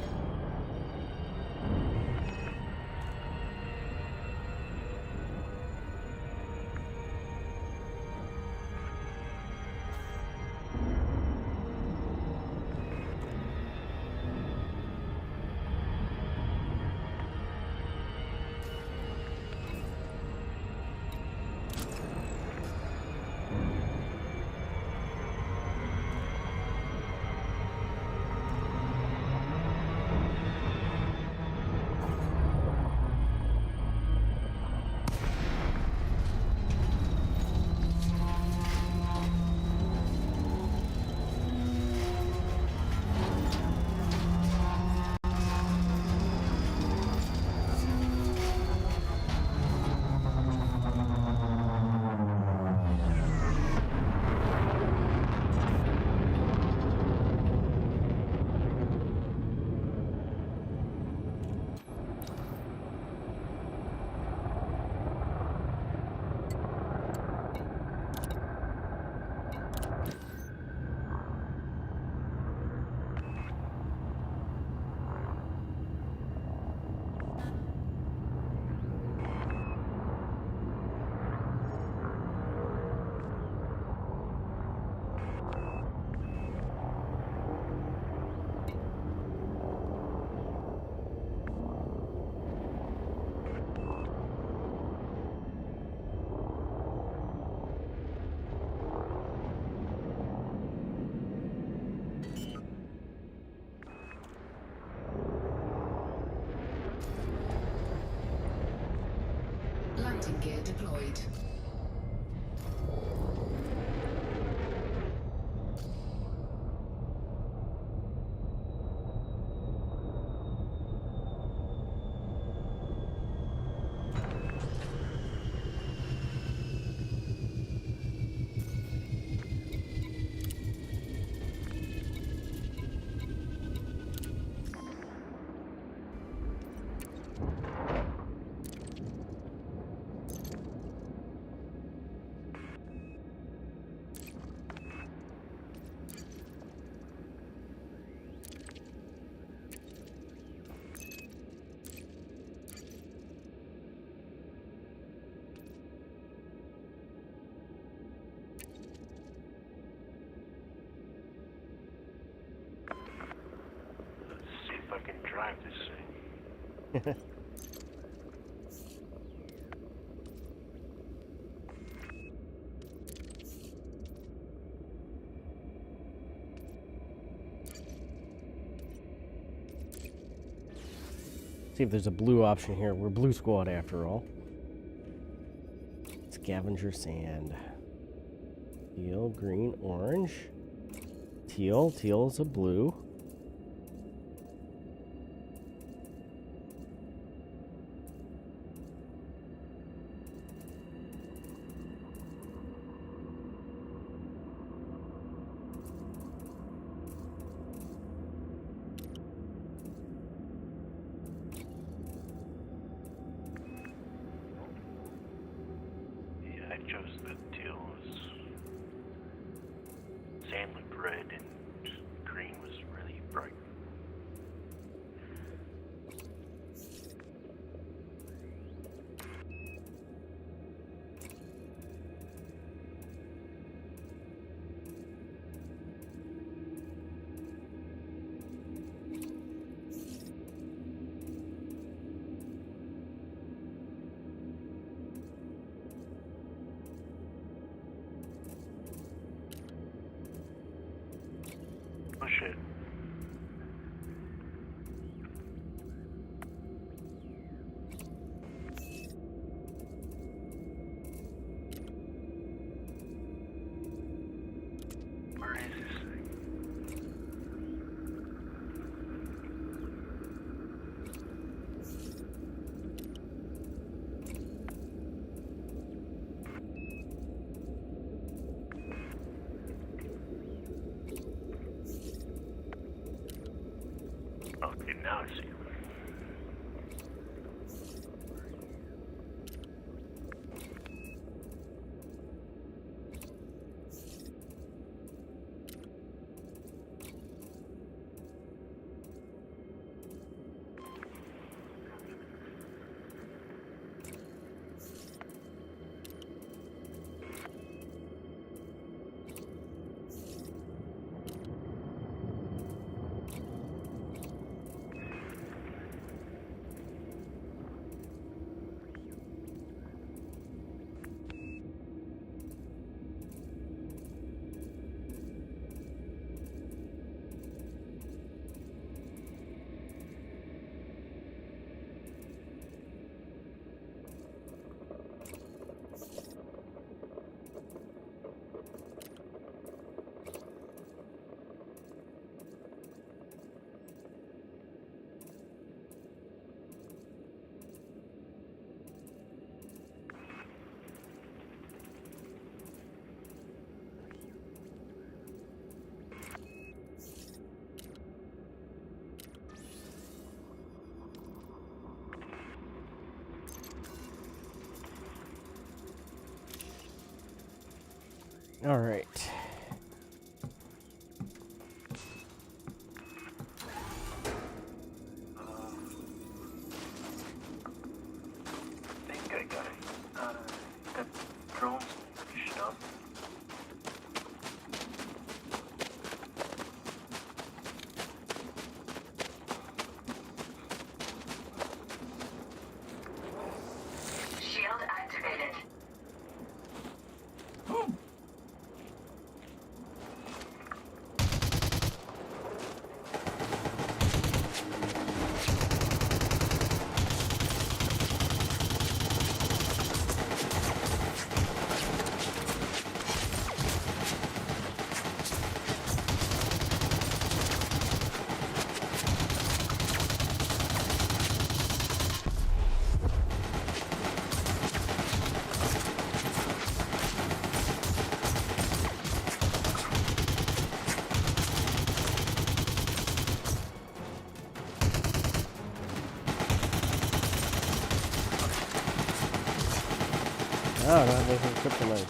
gear deployed. See if I can drive this thing. See if there's a blue option here. We're Blue Squad after all. Scavenger sand. Teal, green, orange. Teal. Teal is a blue. I chose the teal as sand looked red and green was really bright. Oh shit. Where is this thing? Okay, now I see. All right. I think I got it. Got drones shot. Shield activated. Oh, I don't have anything kryptonite.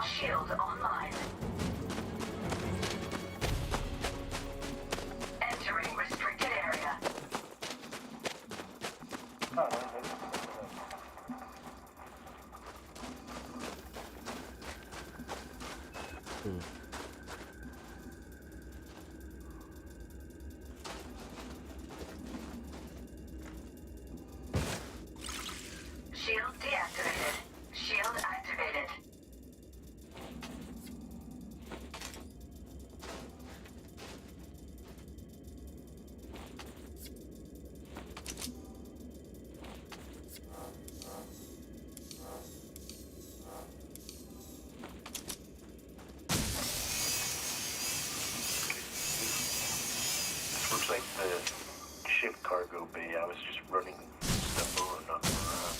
Shield online. Entering restricted area. Shield deactivated. Shield activated. Looks like the ship cargo bay. I was just running stuff over, knocking around.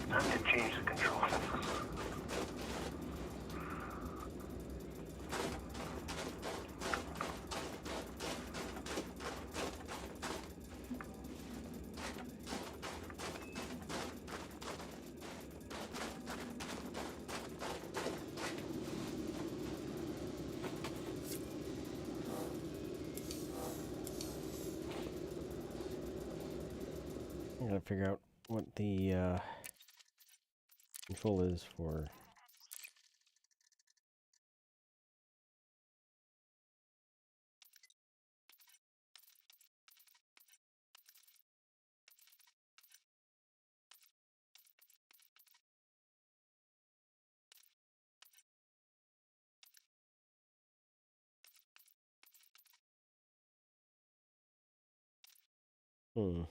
Time to change the control. I gotta figure out what the control is for. Hmm.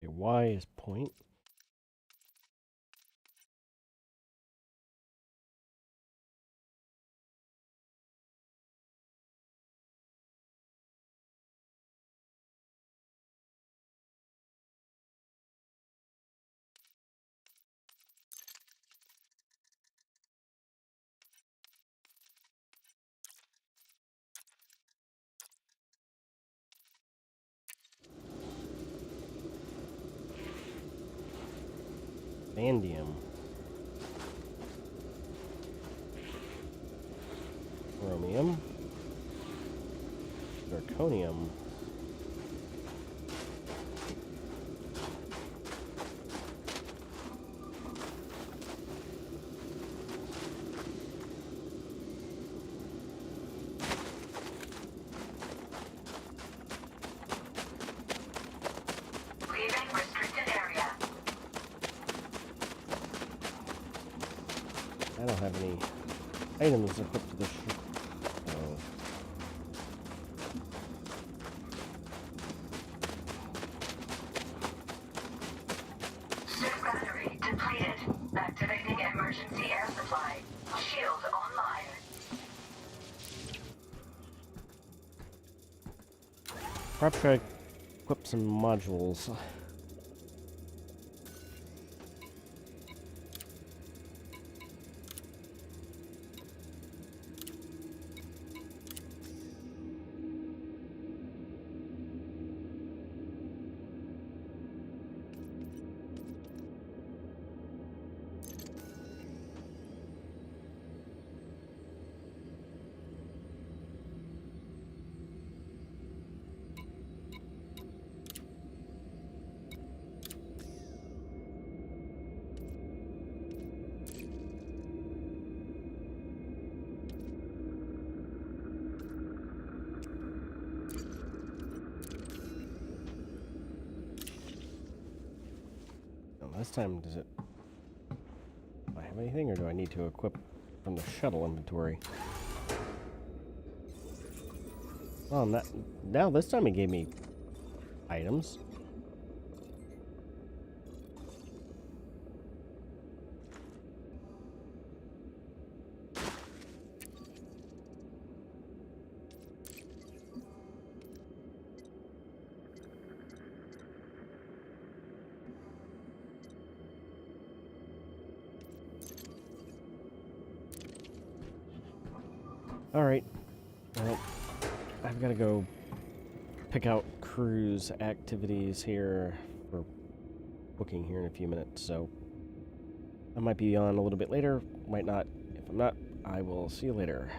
Okay, Y is point. Vanadium. Chromium. Zirconium. Leaving restricted area. I don't have any items equipped to the ship. So. Ship battery depleted. Activating emergency air supply. Shield online. Perhaps try to equip some modules. this time, does it... Do I have anything, or do I need to equip from the shuttle inventory? Oh, now this time it gave me items. Alright, well, I've got to go pick out cruise activities here for booking here in a few minutes, so I might be on a little bit later, might not. If I'm not, I will see you later.